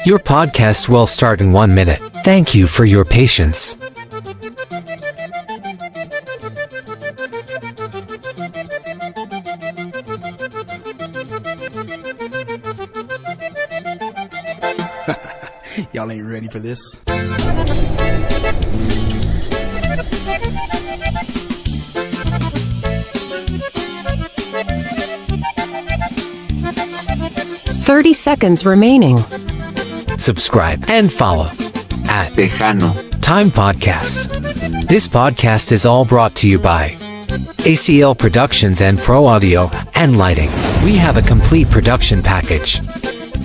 Your podcast will start in 1 minute. Thank you for your patience. Y'all ain't ready for this. Thirty seconds remaining. Subscribe and follow at Tejano. Time Podcast. This podcast is all brought to you by ACL Productions and Pro Audio and Lighting. We have a complete production package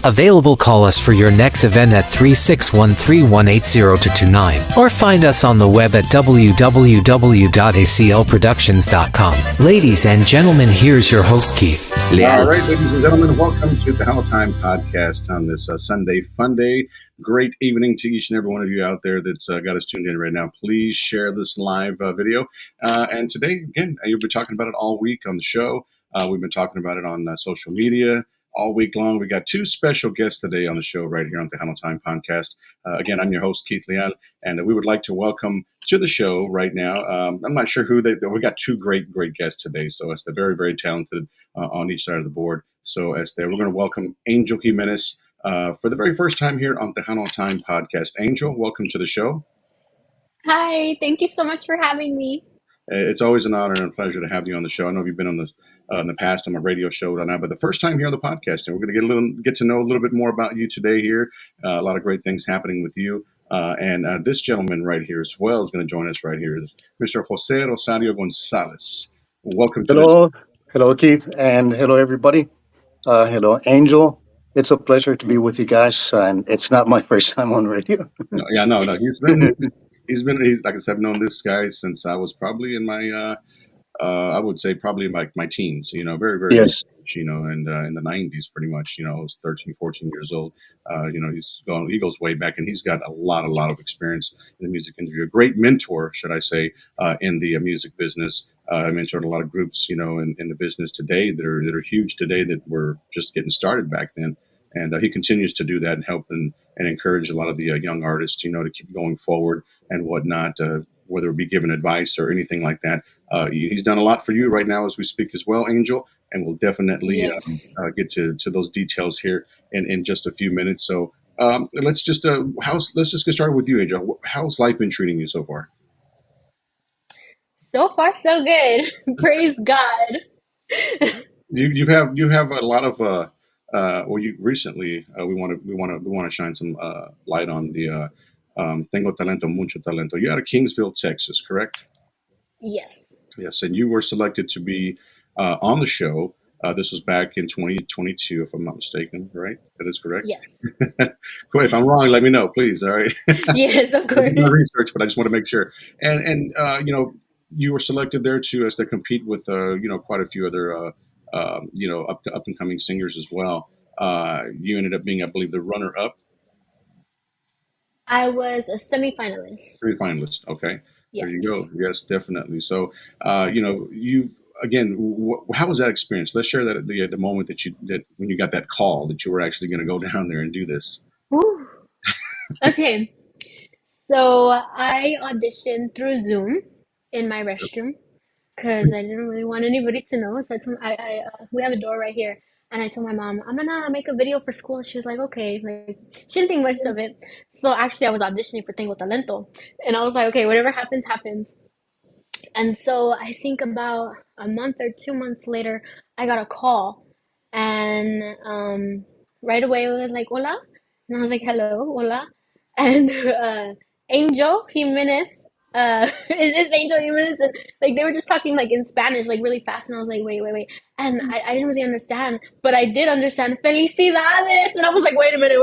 available. Call us for your next event at 361-318-0229 or find us on the web at www.aclproductions.com. Ladies and gentlemen, here's your host, Keith. All right, ladies and gentlemen, welcome to the Tejano Time Podcast on this Sunday fun day. Great evening to each and every one of you out there that's got us tuned in right now. Please share this live video. And today, again, you'll be talking about it all week on the show. We've been talking about it on social media all week long. We got two special guests today on the show right here on the Tejano Time Podcast. Again, I'm your host, Keith Leal, and we would like to welcome to the show right now. I'm not sure who we got two great guests today. So they're very, very talented on each side of the board. So we're going to welcome Angel Jimenez for the very first time here on the Tejano Time Podcast. Angel, welcome to the show. Hi, thank you so much for having me. It's always an honor and a pleasure to have you on the show. I know you've been on in the past on my radio show or not, but the first time here on the podcast, and we're going to get to know a little bit more about you today here. A lot of great things happening with you. And this gentleman right here as well is going to join us right here is Mr. Jose Rosario Gonzalez. Welcome to Hello, Keith, and hello, everybody. Hello, Angel. It's a pleasure to be with you guys, and it's not my first time on radio. No. He's been like I said, I've known this guy since I was probably in my I would say probably my teens, very, very, yes. And in the 90s, pretty much, I was 13, 14 years old. He goes way back, and he's got a lot of experience in the music industry. A great mentor, should I say, in the music business. I mentored a lot of groups, in the business today that are huge today that were just getting started back then. And he continues to do that and help and encourage a lot of the young artists, to keep going forward and whatnot, whether it be giving advice or anything like that. He's done a lot for you right now as we speak as well, Angel, and we'll definitely get to those details here in just a few minutes. So let's just get started with you, Angel. How's life been treating you so far? So far, so good. Praise God. You have a lot of you recently we want to shine some light on the Tengo Talento, Mucho Talento. You're out of Kingsville, Texas, correct? Yes. Yes, and you were selected to be on the show. This was back in 2022, if I'm not mistaken, right? That is correct? Yes. Cool. If I'm wrong, let me know, please, all right? Yes, of I course. did my research, but I just want to make sure. And you were selected there to compete with, quite a few other, up and coming singers as well. You ended up being, I believe, the runner-up. I was a semifinalist. Semi-finalist, okay. Yes. There you go. Yes, definitely. So, you've again. How was that experience? Let's share that the moment that when you got that call that you were actually going to go down there and do this. Woo. Okay, so I auditioned through Zoom in my restroom because I didn't really want anybody to know. So we have a door right here. And I told my mom, I'm gonna make a video for school. She was like, okay. Like, she didn't think much of it. So actually, I was auditioning for Tengo Talento. And I was like, okay, whatever happens, happens. And so I think about a month or 2 months later, I got a call. And right away, it was like, hola. And I was like, hello, hola. And Angel Jimenez, is Angel Jimenez? And, like, they were just talking like in Spanish, like really fast. And I was like, wait. And I didn't really understand, but I did understand Felicidades. And I was like, wait a minute.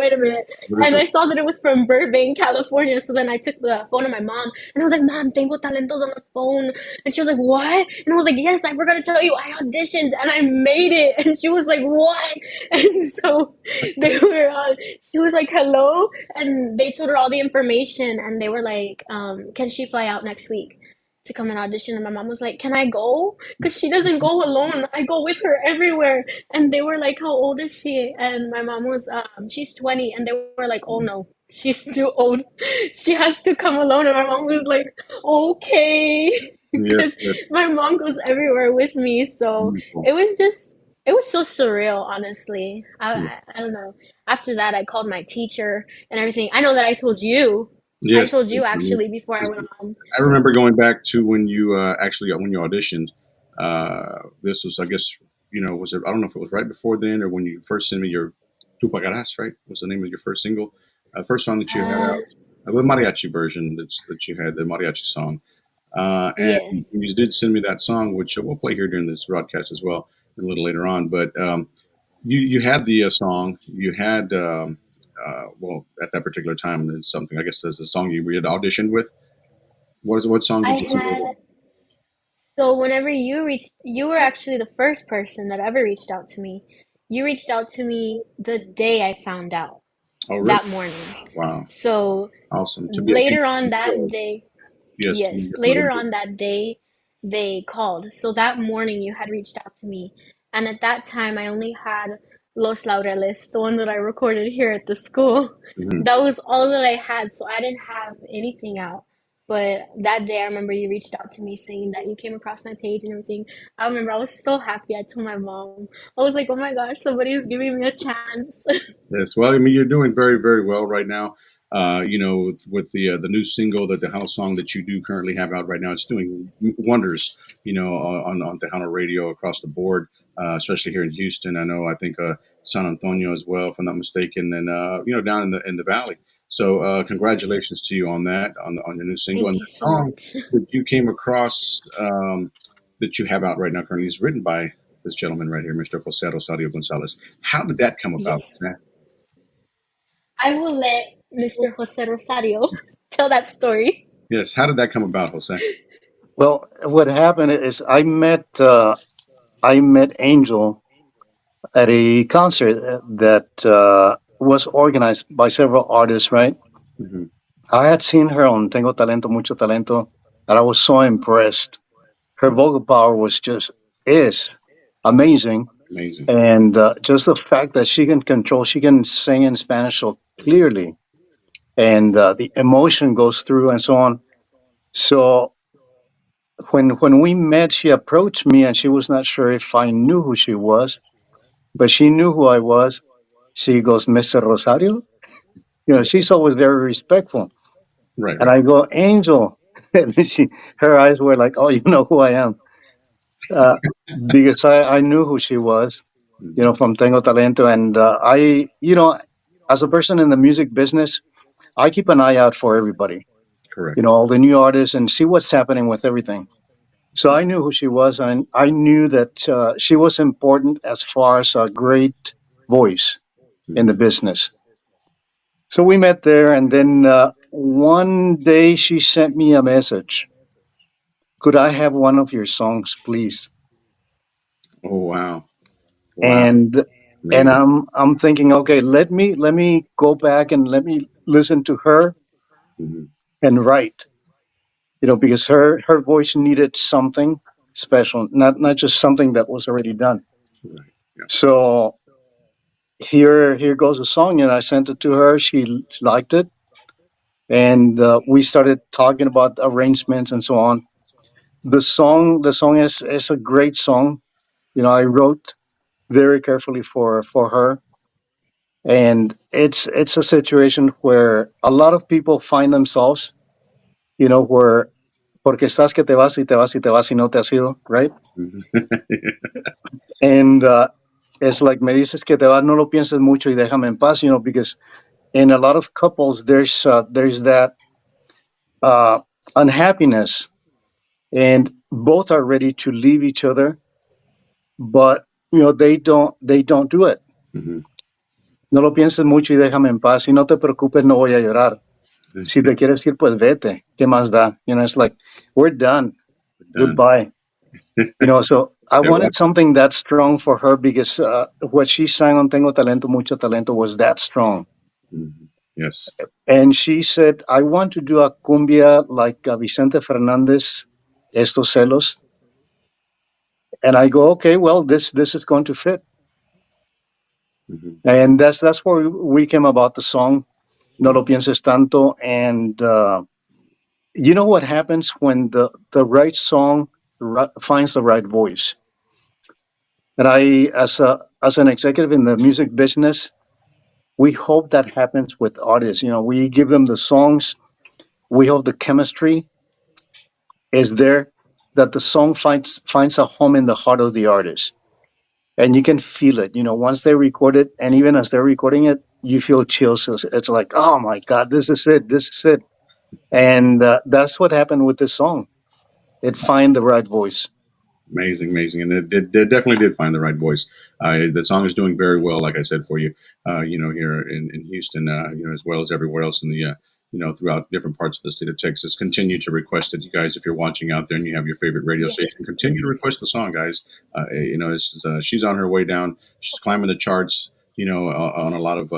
And I saw that it was from Burbank, California. So then I took the phone of my mom and I was like, Mom, Tengo Talentos on the phone. And she was like, what? And I was like, yes, I forgot to tell you, I auditioned and I made it. And she was like, what? And so she was like, hello. And they told her all the information and they were like, can she fly out next week to come and audition, and my mom was like, "Can I go?" Because she doesn't go alone. I go with her everywhere. And they were like, "How old is she?" And my mom was, she's 20, and they were like, "Oh no, she's too old. She has to come alone." And my mom was like, "Okay," Yes, because yes. my mom goes everywhere with me. So Wonderful. it was just, it was so surreal, honestly. Yeah. I don't know. After that, I called my teacher and everything. I know that I told you. I Yes. told you actually before I went home. I remember going back to when you actually when you auditioned. This was, I guess, was it? I don't know if it was right before then or when you first sent me your "Tu Pagarás," right? Was the name of your first single, first song that you had Uh, out, the mariachi version that you had, the mariachi song. And yes. you did send me that song, which we'll play here during this broadcast as well a little later on. But you had the song, you had well, at that particular time, it's something, I guess, there's a song you had auditioned with. What song I did you send over? had, so whenever you reached, you were actually the first person that ever reached out to me. You reached out to me the day I found out, Oh, really? that morning. Wow, So awesome to be a later on that PENA. day, Yes, to yes, be another. later on that day, they called. So that morning you had reached out to me. And at that time, I only had Los Laureles, the one that I recorded here at the school. Mhm. That was all that I had. So I didn't have anything out. But that day, I remember you reached out to me saying that you came across my page and everything. I remember I was so happy. I told my mom, I was like, oh my gosh, somebody is giving me a chance. Yes, well, I mean, you're doing very, very well right now. With the new single, the Tejano song that you do currently have out right now, it's doing wonders. On Tejano radio across the board, especially here in Houston. I know, I think San Antonio as well, if I'm not mistaken, and down in the valley. So, Yes. congratulations to you on that, on your new single, Thank and you the so song much. that you came across, that you have out right now currently is written by this gentleman right here, Mr. Jose Rosario Gonzalez. How did that come about? Yes. I will let Mr. Jose Rosario tell that story. Yes. How did that come about, Jose? Well, what happened is I met Angel at a concert that was organized by several artists. Right, Hmm. I had seen her on Tengo Talento, Mucho Talento, and I was so impressed. Her vocal power was just is amazing, Amazing. and just the fact that she can sing in Spanish so clearly, and the emotion goes through and so on. So when we met, she approached me, and she was not sure if I knew who she was, but she knew who I was. She goes, Mr. Rosario. She's always very respectful. Right. And Right. I go, Angel. And her eyes were like, oh, you know who I am. Uh, because I knew who she was, Hmm. from Tengo Talento. And as a person in the music business, I keep an eye out for everybody, Correct. all the new artists and see what's happening with everything. So I knew who she was, and I knew that she was important as far as a great voice in the Hmm. business. So we met there, and then one day she sent me a message. Could I have one of your songs, please? Oh, wow. Wow. And Amazing. I'm thinking, okay, let me go back and let me listen to her Hmm. and write, because her voice needed something special, not just something that was already done. Right. Yeah. So here goes a song, and I sent it to her. She liked it, and we started talking about arrangements and so on. The song is a great song. I wrote very carefully for her, and it's a situation where a lot of people find themselves, where porque estás que te vas y te vas y te vas y no te has ido, right? Mhm. And it's like me dices que te vas, no lo pienses mucho y déjame en paz, because in a lot of couples there's that uh, unhappiness, and both are ready to leave each other, but they don't do it. Mhm. No lo pienses mucho y déjame en paz. Y no te preocupes, no voy a llorar. Si te quieres ir, pues vete. ¿Qué más da? It's like, we're done. Done. Goodbye. So I Yeah, well, wanted something that strong for her, because what she sang on Tengo Talento, Mucho Talento was that strong. mhm. Yes. And she said, I want to do a cumbia like Vicente Fernandez, Estos Celos. And I go, okay, well, this is going to fit. Hmm. And that's where we came about the song, No lo pienses tanto. And you know what happens when the right song finds the right voice? And I, as an executive in the music business, we hope that happens with artists. You know, we give them the songs. We hope the chemistry is there, that the song finds a home in the heart of the artist, and you can feel it. You know, once they record it, and even as they're recording it, you feel chills. It's like, oh my God, this is it. This is it. And that's what happened with this song. It find the right voice. Amazing, amazing, and it definitely did find the right voice. The song is doing very well, like I said, for you. Here in Houston, as well as everywhere else in the throughout different parts of the state of Texas. Continue to request it, you guys. If you're watching out there and you have your favorite radio Yes. station, continue to request the song, guys. She's on her way down. She's climbing the charts. On a lot of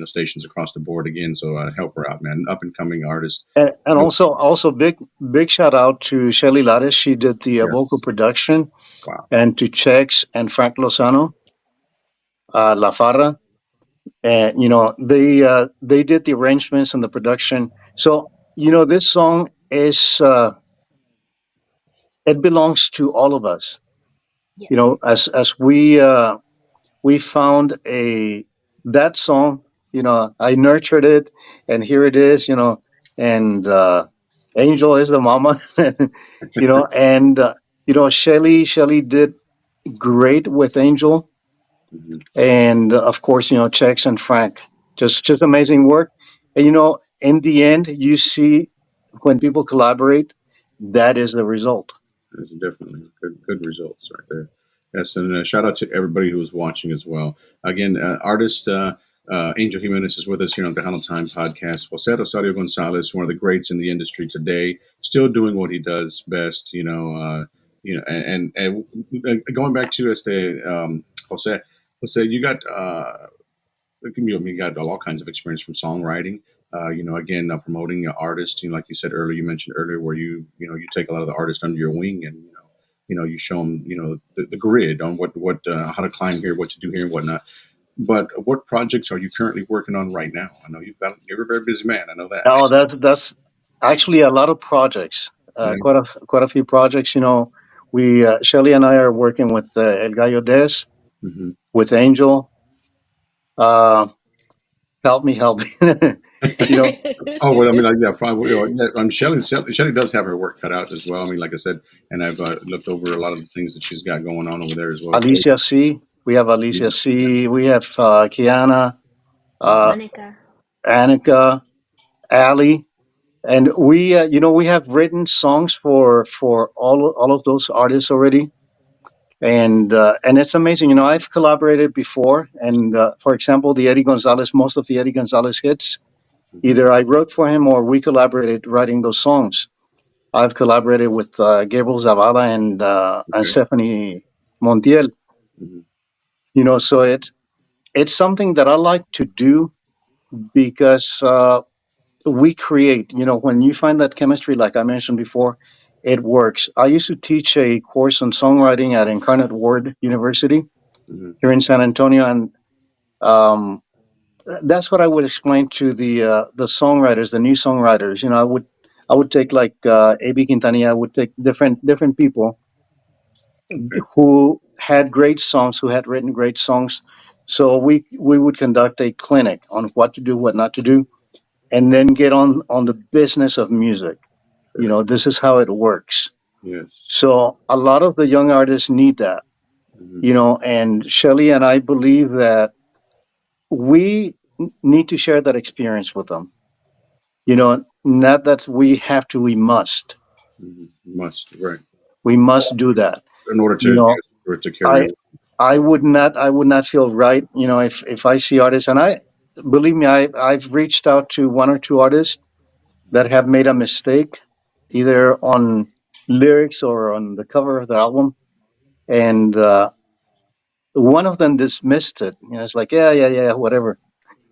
stations across the board again. So help her out, man. Up and coming artist. And also big shout out to Shelly Lares. She did the Yeah. vocal production, Wow. and to Chex and Frank Lozano, La Farra. And they did the arrangements and the production. So this song is it belongs to all of us. Yes. As we found that song. I nurtured it, and here it is. And Angel is the mama. And Shelly did great with Angel, Mhm. and of course, Chex and Frank, just amazing work. And in the end, you see when people collaborate, that is the result. It's definitely good results right there. Yes, and shout out to everybody who was watching as well. Again, artist Angel Jimenez is with us here on the Tejano Time podcast. Jose Rosario Gonzalez, one of the greats in the industry today, still doing what he does best. And going back to Jose, you got you got all kinds of experience from songwriting. Again, promoting artists. Like you said earlier, you mentioned earlier where you take a lot of the artists under your wing, and you show them the grid on what how to climb here, what to do here, and whatnot. But what projects are you currently working on right now? I know you're a very busy man. I know that. Oh, that's actually a lot of projects. Yeah. Quite a few projects. We Shelly and I are working with El Gallo Des, Hmm. with Angel. Help me, help me. you know, Oh well, I mean, like, yeah, probably. Shelley does have her work cut out as well. I mean, like I said, and I've looked over a lot of the things that she's got going on over there as well. Alicia C. We have Alicia C. We have Kiana, uh, Monica. Annika, Ali, and we have written songs for all of those artists already. And it's amazing. I've collaborated before, and for example, most of the Eddie Gonzalez hits, Mhm. either I wrote for him or we collaborated writing those songs. I've collaborated with Gabriel Zavala and Okay. Stephanie Montiel. Mhm. So it's something that I like to do because we create. When you find that chemistry, like I mentioned before, it works. I used to teach a course on songwriting at Incarnate Word University Mhm. here in San Antonio, and um, that's what I would explain to the songwriters, the new songwriters. I would take like A.B. Quintanilla. I would take different people Okay. who had great songs, who had written great songs. So we would conduct a clinic on what to do, what not to do, and then get on the business of music. This is how it works. Yes. So a lot of the young artists need that. Mhm. And Shelley and I believe that we need to share that experience with them. Not that we have to, we must. Mhm. Must right We must do that. in order You to know, carry I on. I would not feel right, if I see artists, and I believe me, I've reached out to one or two artists that have made a mistake, either on lyrics or on the cover of the album, and one of them dismissed it. It's like, yeah, yeah, yeah, whatever.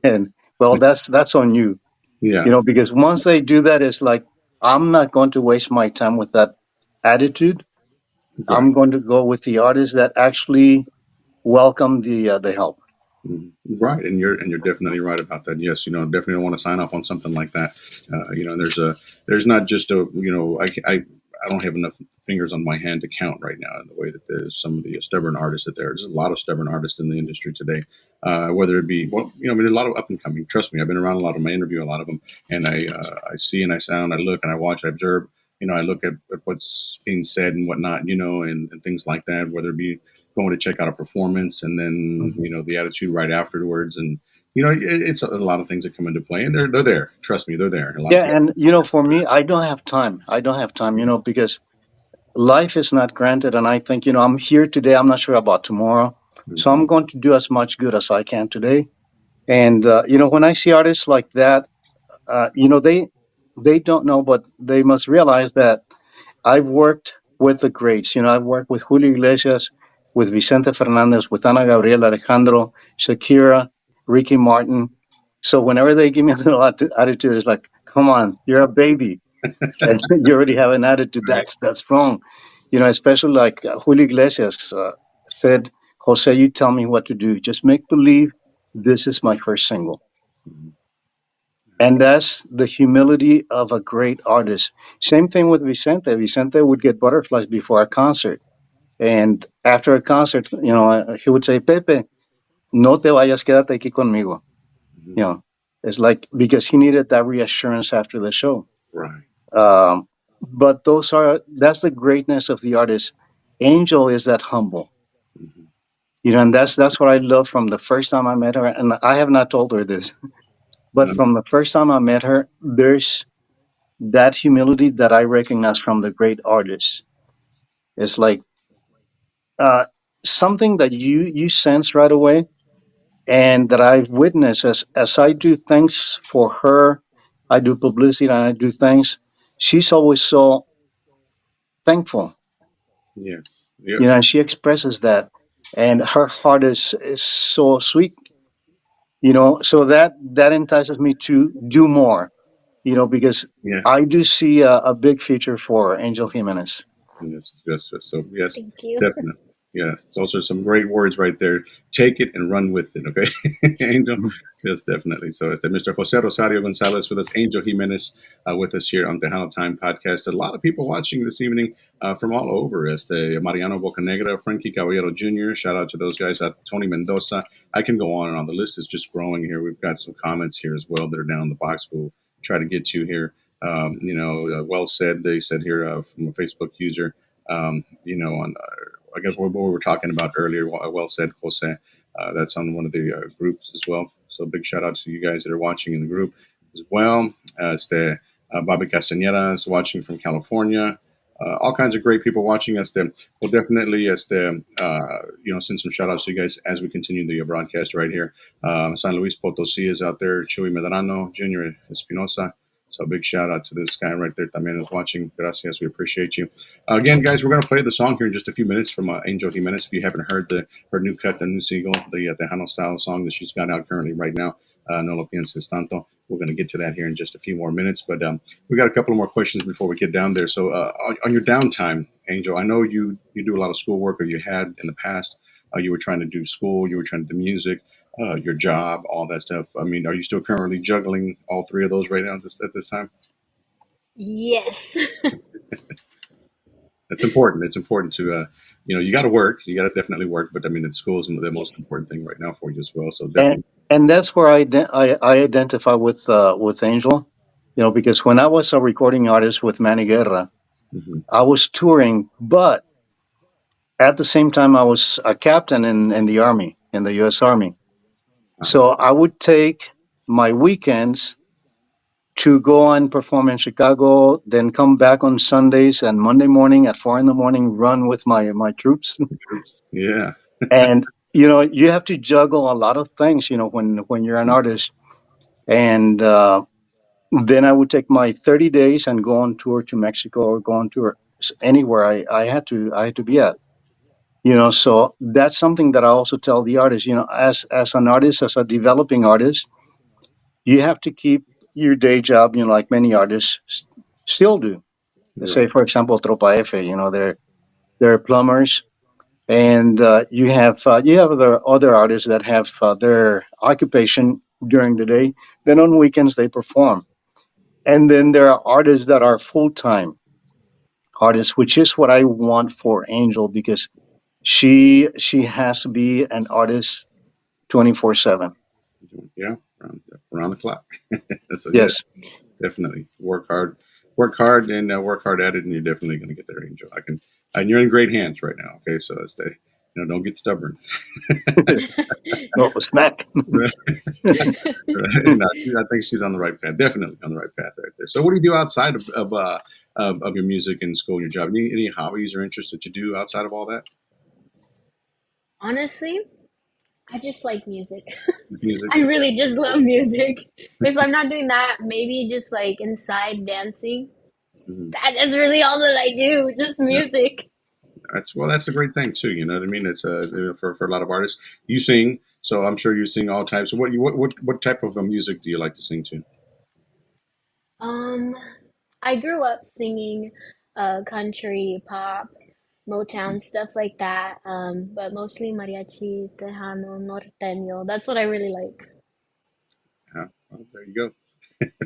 And well, that's on you. Yeah. Because once they do that, it's like, I'm not going to waste my time with that attitude, Right. I'm going to go with the artists that actually welcome the help. Mhm. Right, and you're definitely right about that. Yes, definitely don't want to sign off on something like that. There's not just a I don't have enough fingers on my hand to count right now in the way that there's some of the stubborn artists that there's a lot of stubborn artists in the industry today. Whether it be there's a lot of up and coming. Trust me, I've been around a lot of them. I interview a lot of them, and I see and I sound, I look and I watch, I observe. I look at what's being said and whatnot, and things like that. Whether it be going to check out a performance and then Mhm. the attitude right afterwards, and it's a lot of things that come into play, and they're there. Trust me, they're there. A lot of Yeah, people. and for me, I don't have time. I don't have time, because life is not granted, and I think I'm here today. I'm not sure about tomorrow, so I'm Mhm. going to do as much good as I can today. And when I see artists like that, they don't know, but they must realize that I've worked with the greats. I've worked with Julio Iglesias, with Vicente Fernandez, with Ana Gabriel, Alejandro, Shakira, Ricky Martin. So whenever they give me a little attitude, it's like, come on, you're a baby, and you already have an attitude. Right. That's wrong. Especially like Julio Iglesias said, Jose, you tell me what to do. Just make believe this is my first single. Mhm. And that's the humility of a great artist. Same thing with Vicente. Vicente would get butterflies before a concert. And after a concert, he would say, Pepe, no te vayas, quédate aquí conmigo. Mhm. You know, it's like because he needed that reassurance after the show. Right. Um, but that's the greatness of the artist. Angel is that humble. Mhm. And that's what I love from the first time I met her. And I have not told her this, but No, from the first time I met her, there's that humility that I recognize from the great artists. It's like uh, something that you sense right away, and that I've witnessed as I do things for her. I do publicity and I do things. She's always so thankful, yes. Yep. and she expresses that, and her heart is so sweet, So that entices me to do more, because Yeah. I do see a big future for Angel Jimenez. Yes, yes, yes. So yes, Thank you. definitely. Yeah, those are some great words right there. Take it and run with it, okay, Angel. Yes, definitely. So it's Mr. Jose Rosario Gonzalez with us, Angel Jimenez with us here on Tejano Time Podcast. A lot of people watching this evening from all over. Mariano Bocanegra, Frankie Caballero Jr. Shout out to those guys. Tony Mendoza. I can go on and on. The list is just growing here. We've got some comments here as well that are down in the box. We'll try to get to here. Well said. They said here from a Facebook user. On I guess what we were talking about earlier. Well said, Jose. That's on one of the groups as well. So big shout out to you guys that are watching in the group as well. Bobby Castañeda is watching from California. All kinds of great people watching us. We'll definitely send some shout outs to you guys as we continue the broadcast right here. San Luis Potosí is out there. Chuy Medrano, Junior Espinosa. So big shout out to this guy right there también who's watching. Gracias. We appreciate you. Again, guys, we're going to play the song here in just a few minutes from Angel Jimenez. If you haven't heard her new cut, the new single, the Tejano style song that she's got out currently right now, No Lo Pienses Tanto. We're going to get to that here in just a few more minutes. But we got a couple of more questions before we get down there. So on your downtime, Angel, I know you do a lot of schoolwork, or you had in the past. You were trying to do school, you were trying to do music, your job, all that stuff. I mean, are you still currently juggling all three of those right now at this time? Yes. It's important. It's important to, you got to work. You got to definitely work. But I mean, the school is the Yes. most important thing right now for you as well. So and definitely. and that's where I identify with Angel, because when I was a recording artist with Manny Guerra, Hmm. I was touring, but at the same time I was a captain in the army, in the U.S. Army. So I would take my weekends to go and perform in Chicago, then come back on Sundays and Monday morning at 4 in the morning, run with my troops, Troops. Yeah. and you have to juggle a lot of things, when you're an artist, and then I would take my 30 days and go on tour to Mexico or go on tour anywhere I had to be at. So that's something that I also tell the artists. As an artist, as a developing artist, you have to keep your day job. Like many artists still do. Say, for example, Tropa F, they're plumbers, and you have the other artists that have their occupation during the day. Then on weekends they perform, and then there are artists that are full time artists, which is what I want for Angel because she has to be an artist 24/7. Yeah, around the clock. So yeah, Yes. definitely work hard, and work hard at it, and you're definitely going to get there, Angel. And you're in great hands right now. Okay, so stay. Don't get stubborn. No, snack. Right. No, I think she's on the right path. Definitely on the right path right there. So, what do you do outside of your music and school and your job? Any hobbies or interests that you do outside of all that? Honestly, I just like music. Music. I really just love music. If I'm not doing that, maybe just like inside dancing. Mhm. That is really all that I do, just music. That's a great thing too. You know what I mean? It's for a lot of artists. You sing, so I'm sure you sing all types. What type of music do you like to sing to? Um, I grew up singing country, pop, Motown, stuff like that. But mostly mariachi, Tejano, norteño. That's what I really like. Yeah, well, there you go.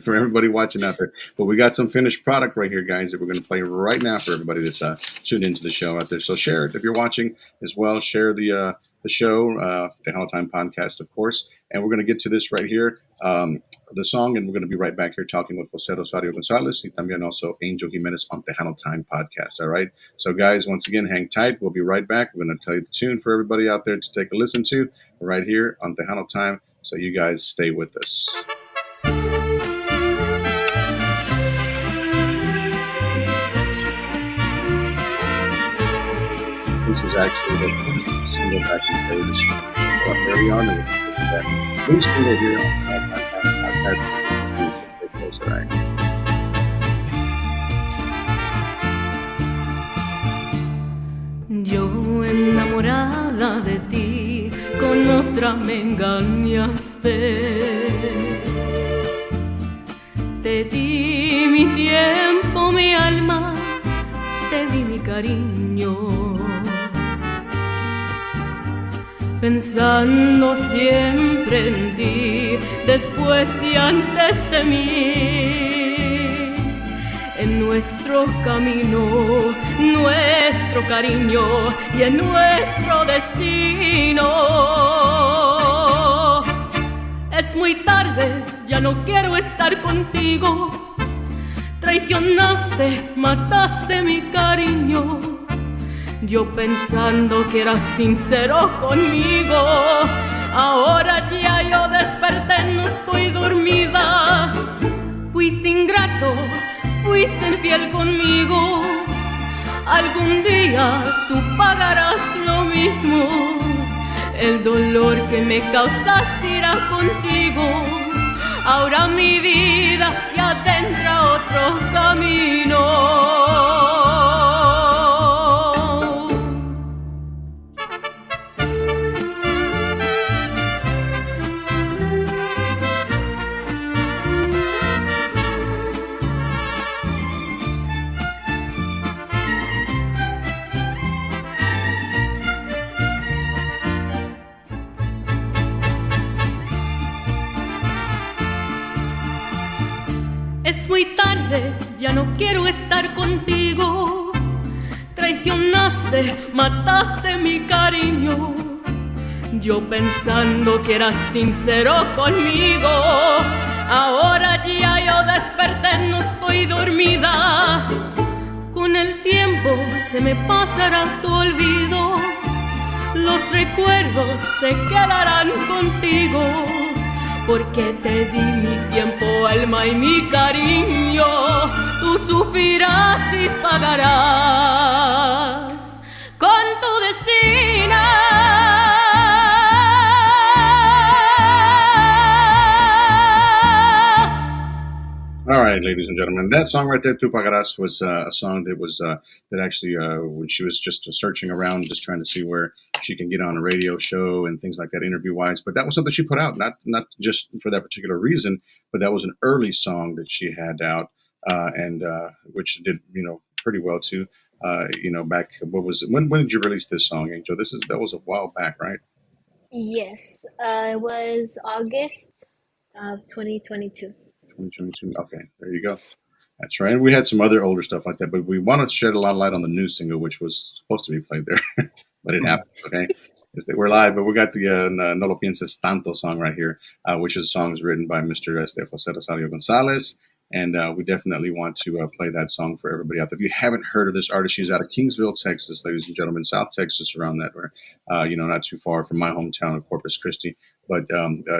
For everybody watching out there. But we got some finished product right here, guys, that we're going to play right now for everybody that's tuned into the show out there. So share it if you're watching as well. Share the show, the Tejano Time podcast, of course. And we're going to get to this right here, the song, and we're going to be right back here talking with Jose Rosario Gonzalez and también also Angel Jimenez on Tejano Time podcast. All right. So, guys, once again, hang tight. We'll be right back. We're going to tell you the tune for everybody out there to take a listen to right here on Tejano Time. So you guys stay with us. This is actually the single back in the day. Early on, and that new single here on stay close, all right? Yo enamorada de ti, con otra me engañaste. Te di mi tiempo, mi alma, te di mi cariño. Pensando siempre en ti, después y antes de mí, en nuestro camino, nuestro cariño y en nuestro destino. Es muy tarde, ya no quiero estar contigo. Traicionaste, mataste mi cariño. Yo pensando que eras sincero conmigo, ahora ya yo desperté, no estoy dormida. Fuiste ingrato, fuiste infiel conmigo. Algún día tú pagarás lo mismo. El dolor que me causaste irá contigo. Ahora mi vida ya tendrá otro camino. Es muy tarde, ya no quiero estar contigo. Traicionaste, mataste mi cariño. Yo pensando que eras sincero conmigo, ahora ya yo desperté, no estoy dormida. Con el tiempo se me pasará tu olvido. Los recuerdos se quedarán contigo. Porque te di mi tiempo, alma y mi cariño. Tú sufrirás y pagarás con tu destino. All right, ladies and gentlemen, that song right there, Tu Pagarás, was a song that was that actually when she was just searching around, just trying to see where she can get on a radio show and things like that, interview-wise. But that was something she put out, not just for that particular reason, but that was an early song that she had out and which did pretty well too. Back what was it? When did you release this song, Angel? That was a while back, right? Yes, it was August of 2022. 2022. Okay, there you go. That's right. And we had some other older stuff like that, but we wanted to shed a lot of light on the new single, which was supposed to be played there, but it happened. Okay, we're live, but we got the No Lo Pienses Tanto song right here, which is songs written by Mr. Jose Rosario Gonzalez. And we definitely want to play that song for everybody out there. If you haven't heard of this artist, she's out of Kingsville, Texas, ladies and gentlemen, South Texas, around that, where not too far from my hometown of Corpus Christi. But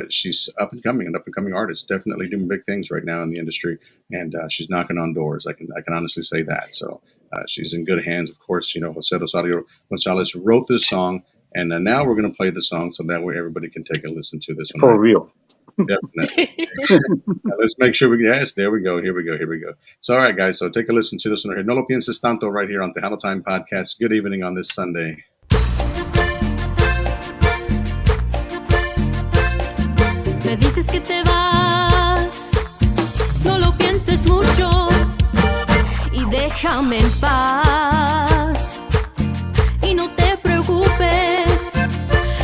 she's up and coming, an up and coming artist, definitely doing big things right now in the industry, and she's knocking on doors. I can honestly say that. So she's in good hands, of course. Jose Rosario Gonzalez wrote this song, and now we're going to play the song so that way everybody can take a listen to this one. For real. Definitely. Let's make sure yes, there we go. Here we go. So, all right, guys. So take a listen to this one right here. No Lo Pienses Tanto right here on Tejano Time Podcast. Good evening on this Sunday. Me dices que te vas, no lo pienses mucho y déjame en paz. Y no te preocupes,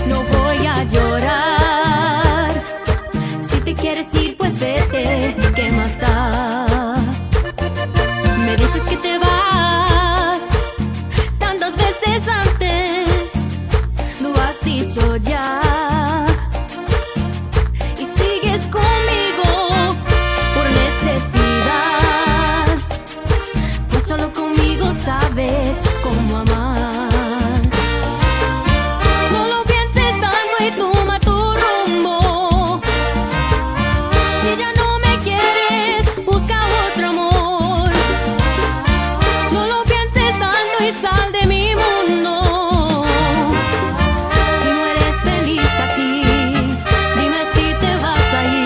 no voy a llorar. Si te quieres ir, pues vete, ¿qué más da? Me dices que te vas, tantas veces antes, lo has dicho ya. Conmigo por necesidad, pues solo conmigo sabes cómo amar. No lo pienses tanto y toma tu rumbo. Si ya no me quieres, busca otro amor. No lo pienses tanto y sal de mi mundo. Si no eres feliz aquí, dime si te vas a ir.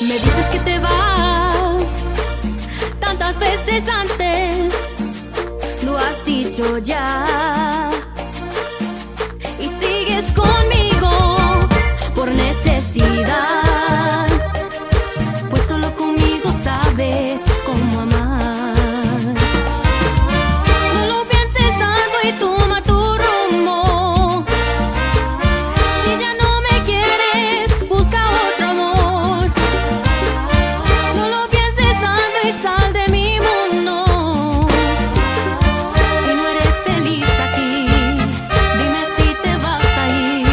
Me dices que te vas, tantas veces antes, lo has dicho ya. Y sigues conmigo por necesidad, pues solo conmigo sabes cómo amar. No lo pienses tanto y toma tu rumbo. Si ya no me quieres, busca otro amor. No lo pienses tanto y sal de mi mundo. Si no eres feliz aquí, dime si te vas a ir.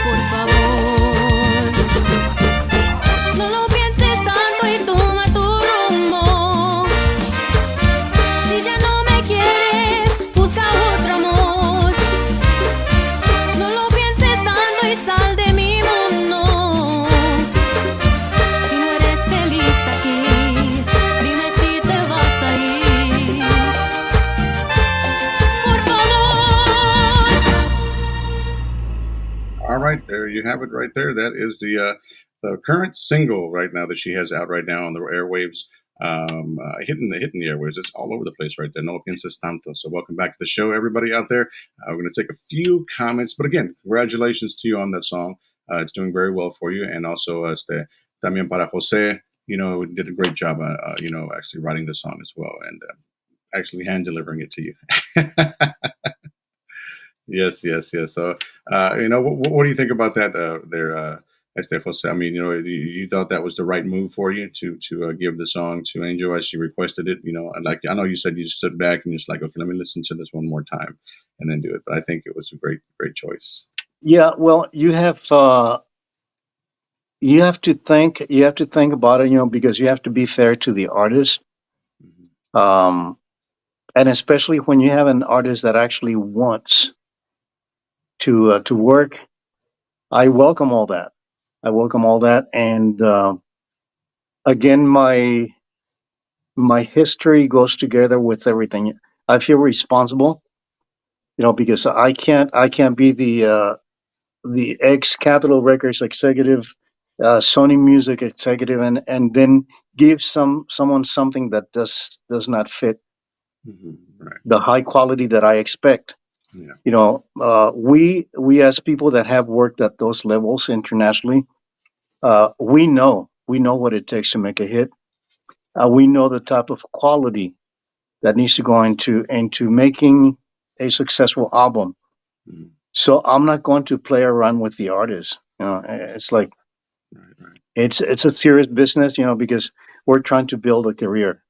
Por favor. No lo pienses tanto y toma tu rumbo. Si ya no me quieres, busca otro amor. No lo pienses tanto y sal de mi mundo. Si no eres feliz aquí, dime si te vas a ir. Por favor. All right, there you have it right there. That is the current single right now that she has out right now on the airwaves. Hitting the airwaves. It's all over the place right there. No Lo Pienses Tanto. So welcome back to the show, everybody out there. We're going to take a few comments, but again, congratulations to you on that song. It's doing very well for you, and also también para Jose. Did a great job. Actually writing the song as well, and actually hand delivering it to you. Yes. So, what do you think about that there, Jose? I mean, you thought that was the right move for you to give the song to Angel as she requested it. And I know you said you stood back and just like, okay, let me listen to this one more time and then do it. But I think it was a great choice. Yeah, well, you have to think about it, because you have to be fair to the artist. Mm-hmm. And especially when you have an artist that actually wants to work. I welcome all that. And again, my history goes together with everything. I feel responsible, because I can't be the ex Capitol Records executive, Sony Music executive, and then give someone something that does not fit Right. the high quality that I expect. Yeah. We as people that have worked at those levels internationally, we know what it takes to make a hit. We know the type of quality that needs to go into making a successful album. Mhm. So I'm not going to play around with the artist. It's like Right. Right. it's a serious business, because we're trying to build a career.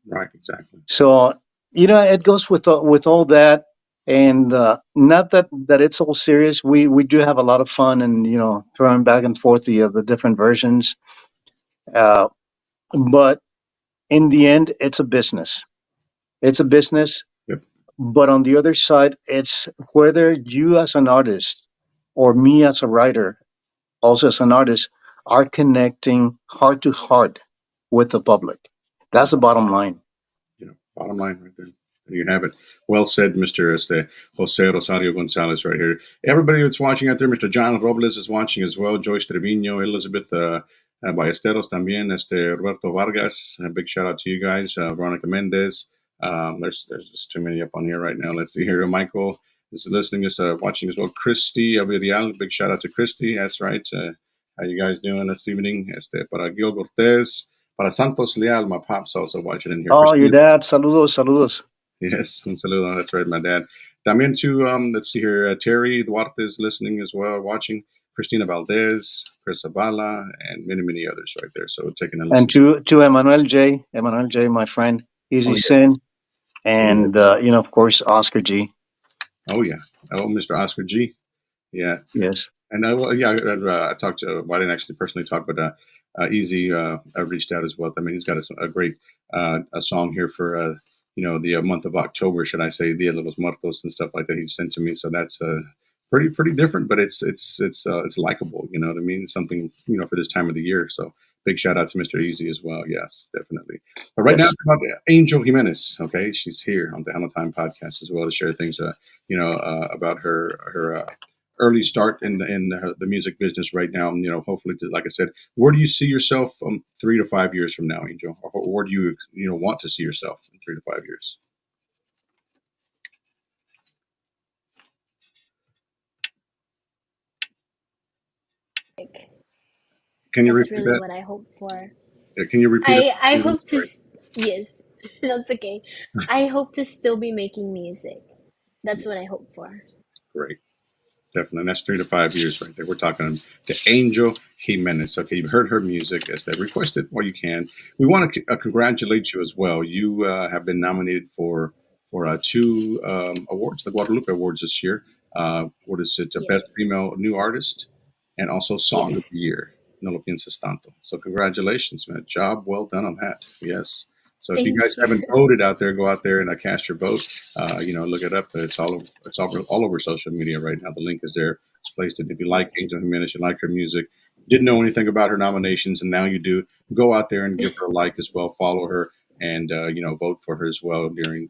Right. Exactly. So it goes with all that, and not that it's all serious. We do have a lot of fun, and throwing back and forth the different versions. Uh, but in the end, it's a business. It's a business. Yep. But on the other side, it's whether you as an artist or me as a writer, also as an artist, are connecting heart to heart with the public. That's the bottom line. Bottom line right there. There you have it. Well said, Mr. Jose Rosario Gonzalez right here. Everybody that's watching out there, Mr. John Robles is watching as well. Joyce Trevino, Elizabeth Ballesteros también, Roberto Vargas. A big shout out to you guys. Veronica Mendez. There's just too many up on here right now. Let's see here. Michael is listening, is watching as well. Christy Avirial, big shout out to Christy. That's right. How you guys doing this evening? Para Gil Cortez. Para Santos Leal, my pop's also watching in here. Oh, your Christina, dad. Saludos, saludos. yes, un saludo. That's right, my dad. También to, let's see here, Terry Duarte is listening as well, watching. Christina Valdez, Chris Zavala, and many, many others right there. So taking a listen. And to Emmanuel J, my friend, Oh, Easy yeah. Sin, and of course Oscar G. Oh, yeah. Oh, Mr. Oscar G. Yeah. Yes. And I talked to, well, I didn't actually personally talk, but Easy reached out as well. I mean, he's got a great a song here for, the month of October, should I say, Dia de los Muertos and stuff like that he sent to me. So that's pretty different, but it's likable. You know what I mean? Something, for this time of the year. So big shout out to Mr. Easy as well. Yes, definitely. But right now Yes. it's about Angel Jimenez. Okay, she's here on the Tejano Time podcast as well to share things, about her early start in the music business right now. And, hopefully, like I said, where do you see yourself 3 to 5 years from now, Angel? Or where do you want to see yourself in 3 to 5 years? Can you That's repeat really that? what I hope for. Can you repeat it? I hope to yes, that's okay. I hope to still be making music. That's what I hope for. Great. Definitely. That's 3 to 5 years right there. We're talking to Angel Jimenez. Okay, you've heard her music as they requested, or you can. We want to congratulate you as well. You have been nominated for 2 awards, the Guadalupe Awards this year. What is it? Best Yes. Female New Artist and also Song of Yes. the Year. No lo piensas tanto. So congratulations, man. Job well done on that. Yes. So if you Thank guys you. haven't voted out there, go out there and cast your vote. Look it up. It's all over social media right now. The link is there. It's placed. If you like Angel Jimenez, you like her music, didn't know anything about her nominations, and now you do, go out there and give her a like as well. Follow her and vote for her as well during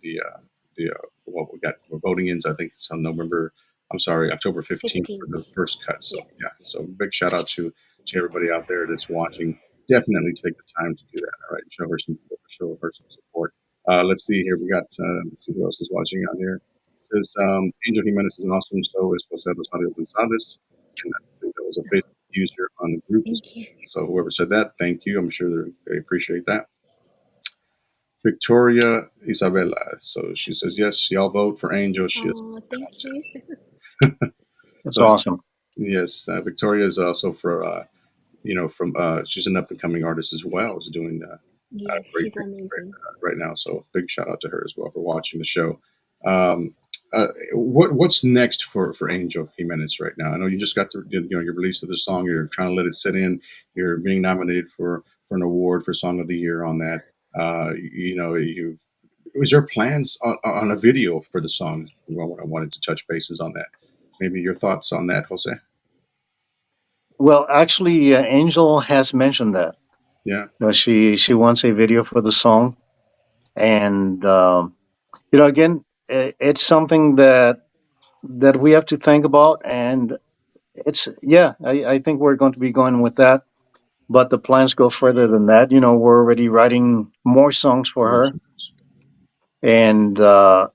what we're voting in. I think it's on October 15th for 15th. the first cut. So Yes. yeah, so big shout out to everybody out there that's watching. Definitely take the time to do that. All right, show her some support. Let's see here. We got let's see who else is watching on here. It says Angel Jimenez is awesome. So is Jose Rosario Gonzalez, and I think that was a Facebook user on the group. Thank you. So whoever said that, thank you. I'm sure they appreciate that. Victoria Isabella. So she says yes. Y'all vote for Angel. She is. Oh, thank you. That's So awesome. yes, Victoria is also from she's an up and coming artist as well. Is doing Yes, great she's things amazing. right now. So big shout out to her as well for watching the show. What's next for Angel Jimenez right now? I know you just got your release of the song. You're trying to let it sit in. You're being nominated for an award for Song of the Year on that. Was there plans on a video for the song? I wanted to touch bases on that. Maybe your thoughts on that, Jose? Well, actually, Angel has mentioned that. Yeah. She wants a video for the song, and again, it's something that we have to think about, and it's yeah, I think we're going to be going with that. But the plans go further than that. We're already writing more songs for More her, songs. and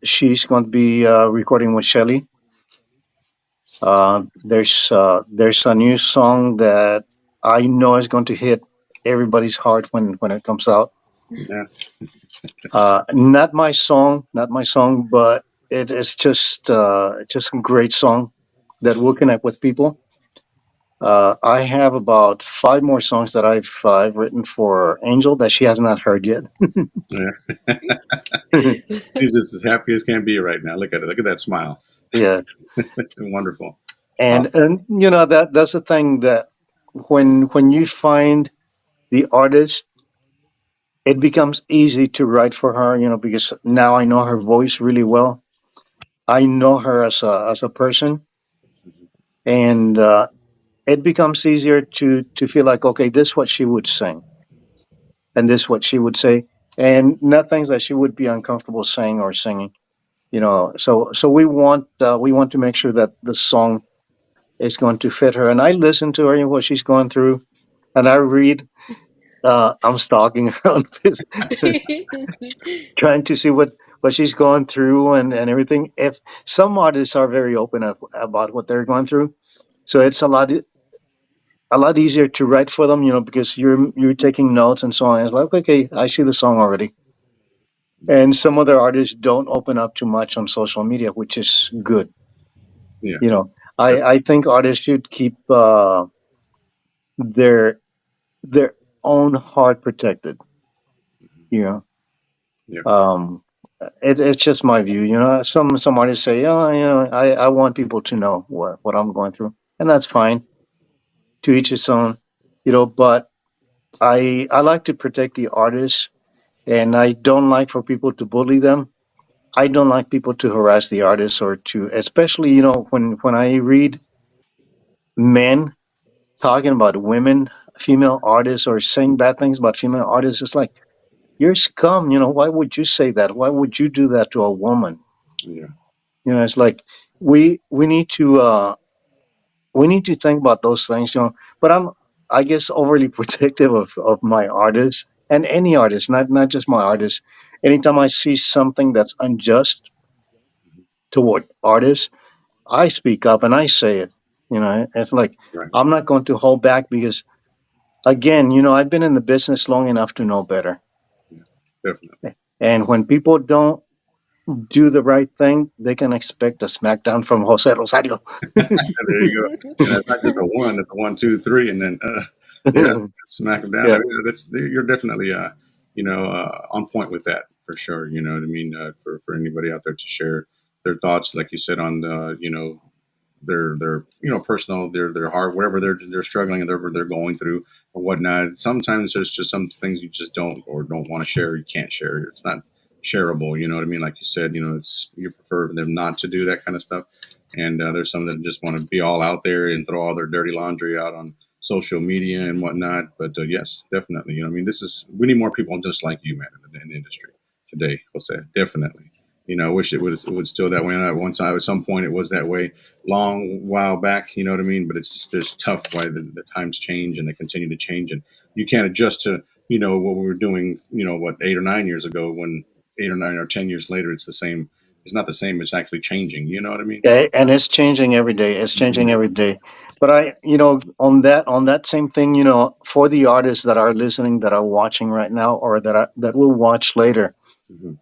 she's going to be recording with Shelly. There's a new song that I know is going to hit everybody's heart when it comes out. Yeah. Not my song, but it is just a great song that will connect with people. I have about five more songs that I've written for Angel that she has not heard yet. Yeah. He's just as happy as can be right now. Look at it. Look at that smile. Yeah, Wonderful. Uh, and that's the thing that when you find the artist, it becomes easy to write for her. Because now I know her voice really well. I know her as a person, and it becomes easier to feel like, okay, this is what she would sing, and this is what she would say, and not things that she would be uncomfortable saying or singing. So we want to make sure that the song is going to fit her. And I listen to her and what she's going through, and I read. I'm stalking her on this, trying to see what she's going through and everything. If some artists are very open about what they're going through, so it's a lot easier to write for them, because you're taking notes and so on. It's like, okay, I see the song already. And some other artists don't open up too much on social media, which is good. yeah. You know, I think artists should keep their their own heart protected. You know, Yeah. um, it's just my view. Some artists say, oh, I want people to know what I'm going through, and that's fine. To each his own. But I like to protect the artists, and I don't like for people to bully them. I don't like people to harass the artists or to, especially when I read men talking about women, female artists, or saying bad things about female artists. It's like you're scum. Why would you say that? Why would you do that to a woman? Yeah. It's like we need to think about those things. But I'm, I guess, overly protective of my artists and any artist, not just my artists. Anytime I see something that's unjust toward artists, I speak up and I say it. It's like Right. I'm not going to hold back because, again, I've been in the business long enough to know better. Yeah. Definitely. And when people don't do the right thing, they can expect a smackdown from Jose Rosario. There you go. And that's not just a one; it's a one, two, three, and then yeah, smack them down. I Yeah. mean, that's you're definitely on point with that for sure. You know what I mean? For anybody out there to share their thoughts, like you said, on their personal, their heart, whatever they're struggling and whatever they're going through or whatnot. Sometimes there's just some things you just don't want to share. You can't share. It's not shareable. You know what I mean? Like you said, it's you prefer them not to do that kind of stuff. And there's some that just want to be all out there and throw all their dirty laundry out on social media and whatnot. But yes, definitely. I mean, we need more people just like you, man, in the industry today. I'll say definitely. I wish it would still that way. And at one time, at some point, it was that way long while back. You know what I mean? But it's tough why the times change and they continue to change, and you can't adjust to what we were doing. What 8 or 9 years ago, when 8 or 9 or 10 years later, it's the same. It's not the same. It's actually changing. You know what I mean? Yeah, and it's changing every day. It's changing every day. But on that same thing, for the artists that are listening, that are watching right now, or that will watch later, Hmm.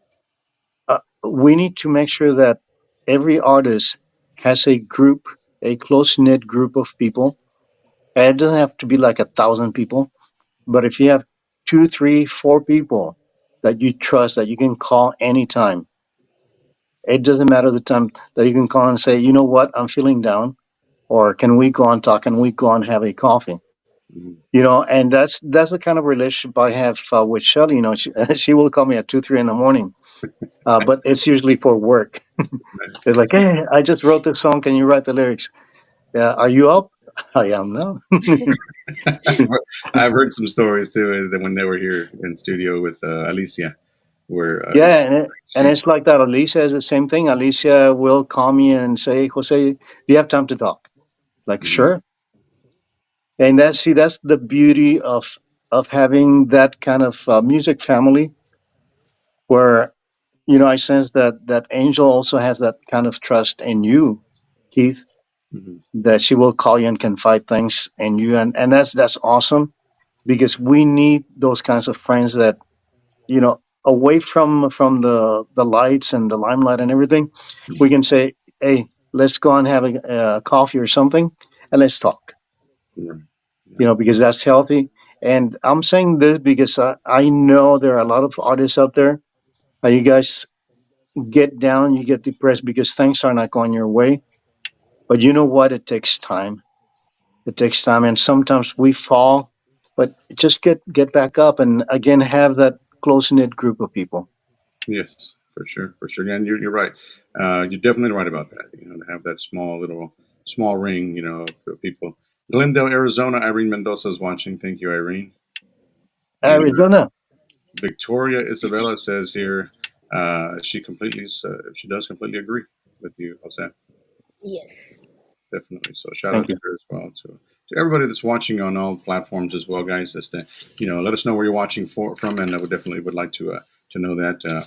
we need to make sure that every artist has a group, a close knit group of people. And it doesn't have to be like 1,000 people, but if you have two, three, four people that you trust, that you can call anytime, it doesn't matter the time, that you can call and say, you know what, I'm feeling down, or can we go on talk? Can we go on have a coffee? Hmm. And that's the kind of relationship I have with Shelly. She will call me at 2, 3 in the morning, but it's usually for work. They're like, hey, I just wrote this song. Can you write the lyrics? Are you up? I am now. I've heard some stories too that when they were here in studio with Alicia, where Yeah, and she. it's like that. Alicia is the same thing. Alicia will call me and say, Jose, do you have time to talk? Like, Mhm, sure. And that's the beauty of having that kind of music family where, I sense that Angel also has that kind of trust in you, Keith, mhm, that she will call you and confide things in you. And that's awesome because we need those kinds of friends that, away from the lights and the limelight and everything, we can say, hey, let's go and have a coffee or something and let's talk, right, yeah, because that's healthy. And I'm saying this because I know there are a lot of artists out there. You guys get down, you get depressed because things are not going your way. But you know what? It takes time. It takes time, and sometimes we fall, but just get back up and again have that close knit group of people. yes, for sure, for sure. And you're right. You're definitely right about that. To have that small ring, of people. Glendale, Arizona. Irene Mendoza is watching. Thank you, Irene. And Arizona. Victoria Isabella says here, she does completely agree with you, Jose. Yes. Definitely. So shout Thank out to you. her as well. To everybody that's watching on all platforms as well, guys. Just let us know where you're watching from, and I would definitely would like to know that.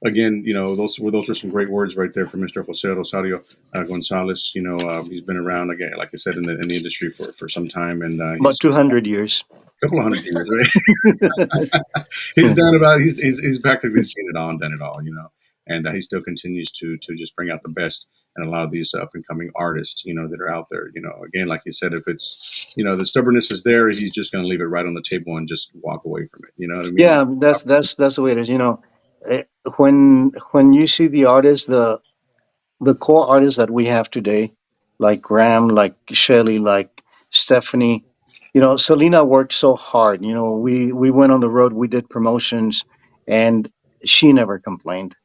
Again, those were some great words right there from Mr. Jose Rosario Gonzalez. He's been around again, like I said, in the industry for some time, and About he's 200 years. a couple of 100 years, right? He's done about he's practically seen it all and done it all, and he still continues to just bring out the best and a lot of these up and coming artists, that are out there. Again, like you said, if it's the stubbornness is there, he's just going to leave it right on the table and just walk away from it. You know what I mean? Yeah, that's the way it is. Eh, when you see the artists, the core artists that we have today, like Graham, like Shelley, like Stephanie, Selena worked so hard. We went on the road, we did promotions, and she never complained.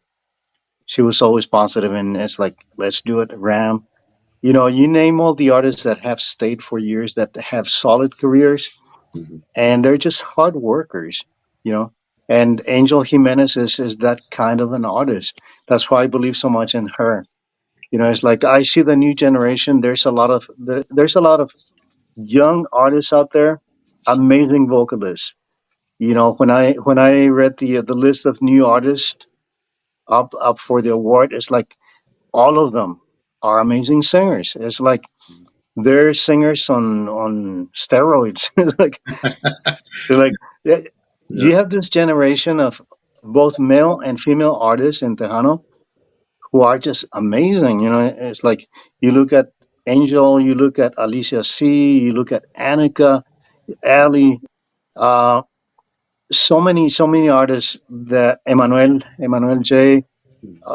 She was always positive, and it's like, let's do it, Ram. You name all the artists that have stayed for years, that have solid careers, Hmm. and they're just hard workers, you know. And Angel Jimenez is that kind of an artist. That's why I believe so much in her. It's like I see the new generation. There's a lot of young artists out there, amazing vocalists. When I read the list of new artists up for the award, it's like all of them are amazing singers. It's like they're singers on steroids. It's like they're like yeah, Yeah. you have this generation of both male and female artists in Tejano who are just amazing. It's like you look at Angel, you look at Alicia C, you look at Annika, Ali, uh, so many artists that Emmanuel J,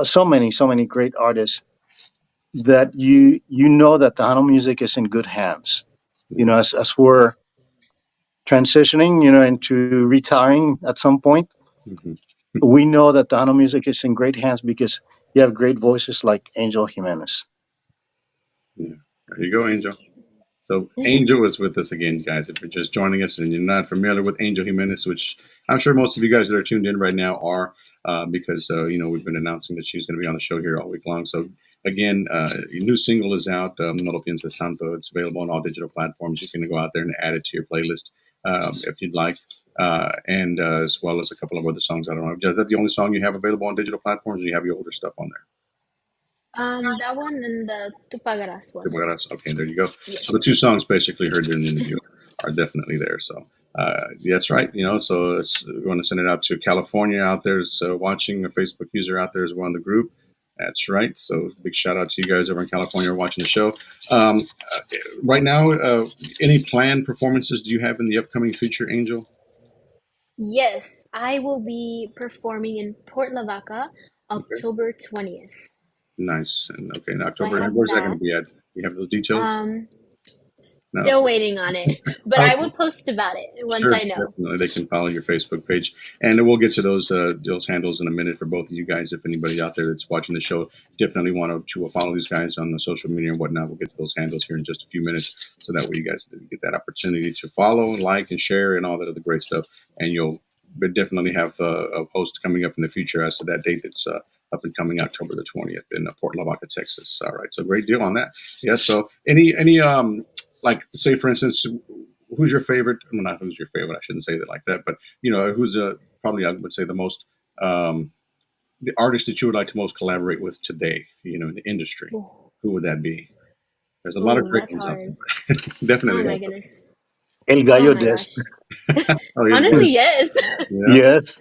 so many great artists that you know that Tejano music is in good hands. Yeah. As we're transitioning, into retiring at some point, Hmm. we know that Tejano music is in great hands because you have great voices like Angel Jimenez. Yeah. There you go, Angel. So Angel is with us again, guys. If you're just joining us and you're not familiar with Angel Jimenez, which I'm sure most of you guys that are tuned in right now are, because we've been announcing that she's going to be on the show here all week long. So again, your new single is out, No Lo Pienses Tanto. It's available on all digital platforms. You can go out there and add it to your playlist if you'd like, and as well as a couple of other songs. I don't know. Is that the only song you have available on digital platforms, or do you have your older stuff on there? That one and the Tu Pagarás one. Okay, there you go. So the Yes. two songs basically heard during the interview are definitely there. So that's right. So we want to send it out to California out there, so watching, a Facebook user out there as well in the group. That's right. So big shout out to you guys over in California watching the show. Um, uh, right now, any planned performances do you have in the upcoming future, Angel? Yes, I will be performing in Port Lavaca Okay, October 20th. nice. And okay, in So I October, have where's that going that. to be at? You have those details? Um, No. Still waiting on it, but I Okay. will post about it once Sure, I know. definitely. They can follow your Facebook page, and we'll get to those handles in a minute for both of you guys. If anybody out there that's watching the show definitely want to follow these guys on the social media and whatnot, we'll get to those handles here in just a few minutes, so that way you guys get that opportunity to follow, like, and share, and all that other great stuff. And you'll definitely have a post coming up in the future as to that date that's up and coming Yes. October the 20th in Port Lavaca, Texas. All right, so great deal on that. Yeah. So any like, say for instance, who's your favorite? Well, not who's your favorite. I shouldn't say that like that, but who's probably, I would say, the most the artist that you would like to most collaborate with today. In the industry, Ooh, who would that be? There's a lot of great that's ones out hard. there. Oh Definitely. my goodness. El Oh Gallo my Des. gosh. Oh, yeah, Honestly, yes. yeah, Yes,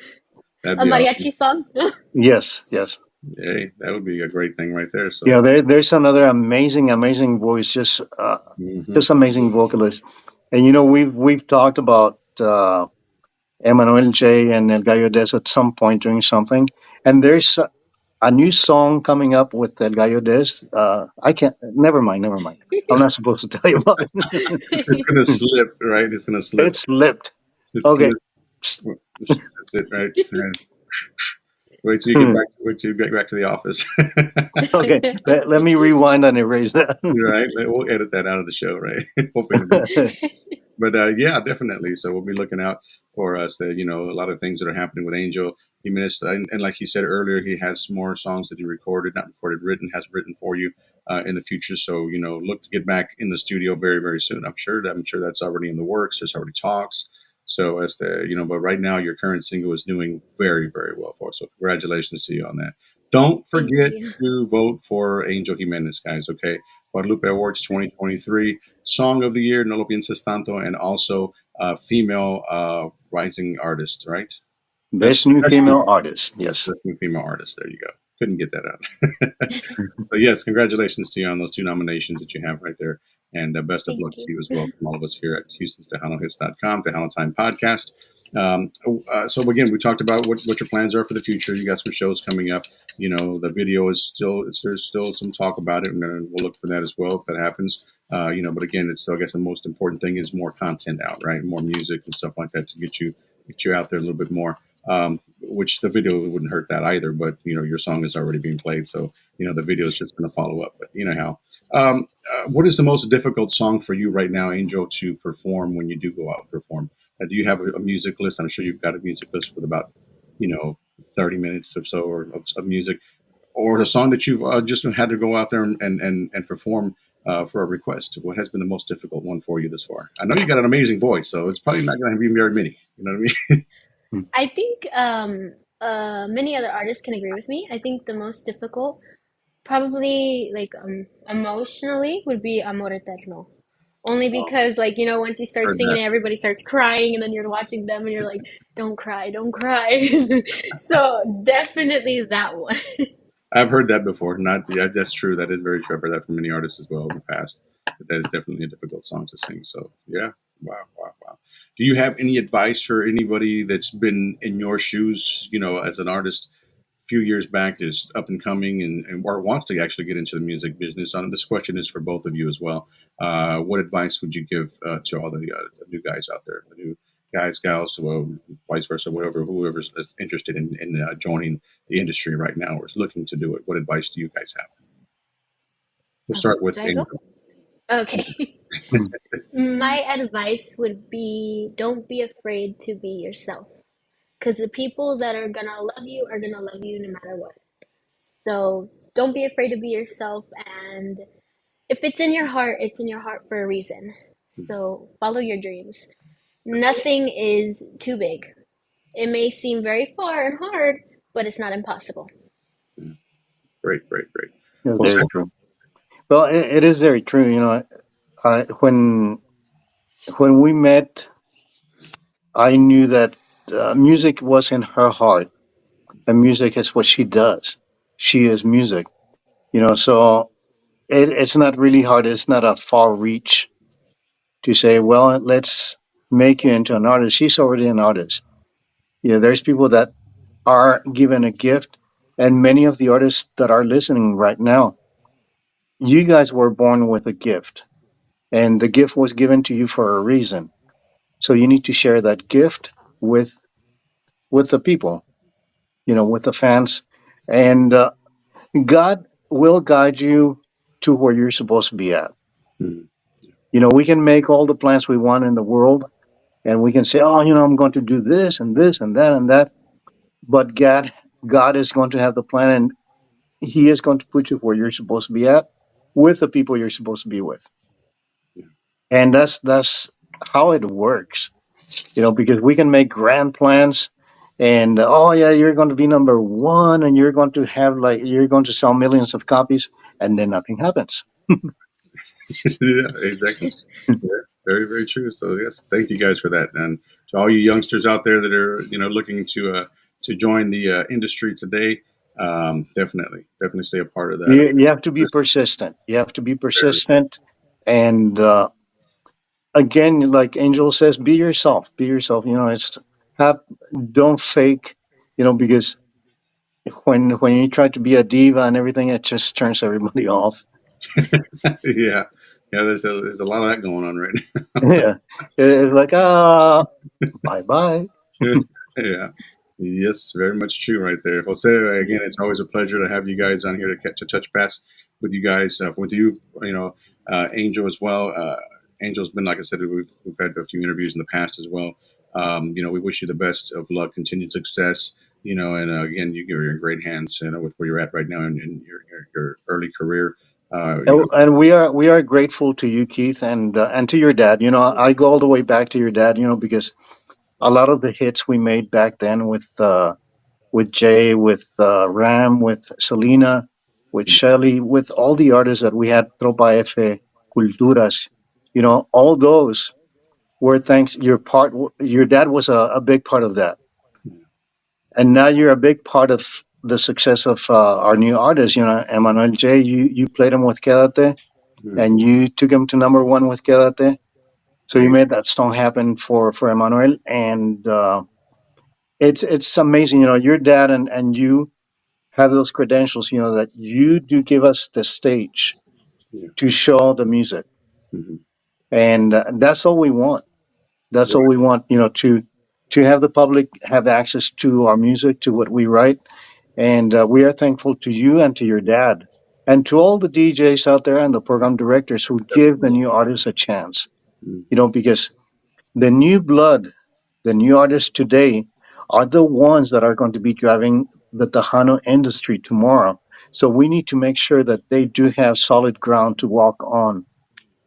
that'd A be mariachi awesome. song. yes, yes. Hey, that would be a great thing right there. So, There's another amazing voice, mhm. just amazing Yes. vocalist. And we've talked about Emmanuel J and El Gallo Des at some point doing something. And there's a new song coming up with El Gallo Des. I can't. Never mind. Never mind. I'm not supposed to tell you about It's gonna it. slip, right? It's gonna slip. It slipped. It's Okay. slip. That's it, right? And wait till you get Hmm. back. Wait till you get back to the office. Okay. Let me rewind and erase that. Right? We'll edit that out of the show, right? Hoping to do. But yeah, definitely. So we'll be looking out for us that a lot of things that are happening with Angel Jimenez, and like he said earlier, he has more songs that he recorded, not recorded, written, has written for you in the future. So look to get back in the studio very, very soon. I'm sure that's already in the works. There's already talks. So as but right now your current single is doing very, very well for us. So congratulations to you on that. Don't Thank forget you. to vote for Angel Jimenez, guys. Okay, Guadalupe Awards 2023. Song of the Year, No Lo Pienses Tanto, and also female rising artist, right? Best new Best new, female artist. Yes. best new female artist. There you go. Couldn't get that out. So, yes, congratulations to you on those two nominations that you have right there. And best of luck Thank to you. you as well from all of us here at Houston's TejanoHits.com, Tejano Time Podcast. So again, we talked about what your plans are for the future. You got some shows coming up. The video is there's still some talk about it, and we'll look for that as well if that happens. But again, it's still, I guess, the most important thing is more content out, right? More music and stuff like that to get you out there a little bit more. Which the video wouldn't hurt that either, but your song is already being played, so the video is just going to follow up. But you know how. What is the most difficult song for you right now, Angel, to perform when you do go out and perform? Do you have a music list? I'm sure you've got a music list with about, you know, 30 minutes or so of music, or a song that you've just had to go out there and perform for a request. What has been the most difficult one for you this far? I know you got an amazing voice, so it's probably not going to be very many. You know what I mean? I think many other artists can agree with me. I think the most difficult, probably like emotionally, would be Amor Eterno. Only Oh, because, like, once you start heard singing that. it, everybody starts crying, and then you're watching them and you're like, don't cry, don't cry. So definitely that one. I've heard that before. Not yeah, that's true. That is very true. I've heard that from many artists as well in the past. But that is definitely a difficult song to sing. So yeah, wow, wow, wow. Do you have any advice for anybody that's been in your shoes? As an artist, a few years back, is up and coming and or wants to actually get into the music business. This question is for both of you as well. What advice would you give to all the new guys out there, the new guys, gals, well, vice versa, whoever's interested in joining the industry right now or is looking to do it? What advice do you guys have? We'll start with Should I go? Angel. Okay. My advice would be don't be afraid to be yourself. Because the people that are gonna love you are gonna love you no matter what. So don't be afraid to be yourself. And if it's in your heart, it's in your heart for a reason. So follow your dreams. Nothing is too big. It may seem very far and hard, but it's not impossible. Great, great, great. Yeah, Well very said. true. Well, it is very true. When we met, I knew that music was in her heart, and music is what she does. She is music. So it's not really hard. It's not a far reach to say, well, let's make you into an artist. She's already an artist. There's people that are given a gift, and many of the artists that are listening right now, you guys were born with a gift. and the gift was given to you for a reason. So you need to share that gift with the people, with the fans, and God will guide you to where you're supposed to be at. Mhm. We can make all the plans we want in the world, and we can say, "Oh, I'm going to do this and this and that and that." But God is going to have the plan, and He is going to put you where you're supposed to be at, with the people you're supposed to be with, Yeah. and that's how it works. Because we can make grand plans, and oh yeah, you're going to be number one, and you're going to sell millions of copies, and then nothing happens. Yeah, exactly. Yeah, very, very true. So yes, thank you guys for that, and to all you youngsters out there that are looking to join the industry today, definitely stay a part of that. You have to be persistent. You have to be Very, persistent, and again, like Angel says, be yourself. Be yourself. It's have don't fake. Because when you try to be a diva and everything, it just turns everybody off. yeah, yeah. There's a lot of that going on right Yeah, it's like bye bye. now. Yeah. Yes, very much true right there. Jose, again, it's always a pleasure to have you guys on here to touch base with you guys, with you, Angel as well. Angel's been, like I said, we've had a few interviews in the past as well. We wish you the best of luck, continued success, and again, you're in great hands, with where you're at right now in your early career. And we are grateful to you, Keith, and to your dad. I go all the way back to your dad. Because a lot of the hits we made back then with Jay, with Ram, with Selena, with Shelly, with all the artists that we had, Tropa F, Culturas, all those were thanks. Your dad was a big part of that, and now you're a big part of the success of our new artists. Emmanuel J. You played him with Quédate, Mhm. and you took him to number one with Quédate. So you made that song happen for Emmanuel, and it's amazing. Your dad and you have those credentials. That you do give us the stage Yeah. to show the music, Mhm. and that's all we want. That's all we want. To have the public have access to our music, to what we write, and we are thankful to you and to your dad, and to all the DJs out there and the program directors who give the new artists a chance. Mhm. Because the new blood, the new artists today, are the ones that are going to be driving the Tejano industry tomorrow. So we need to make sure that they do have solid ground to walk on.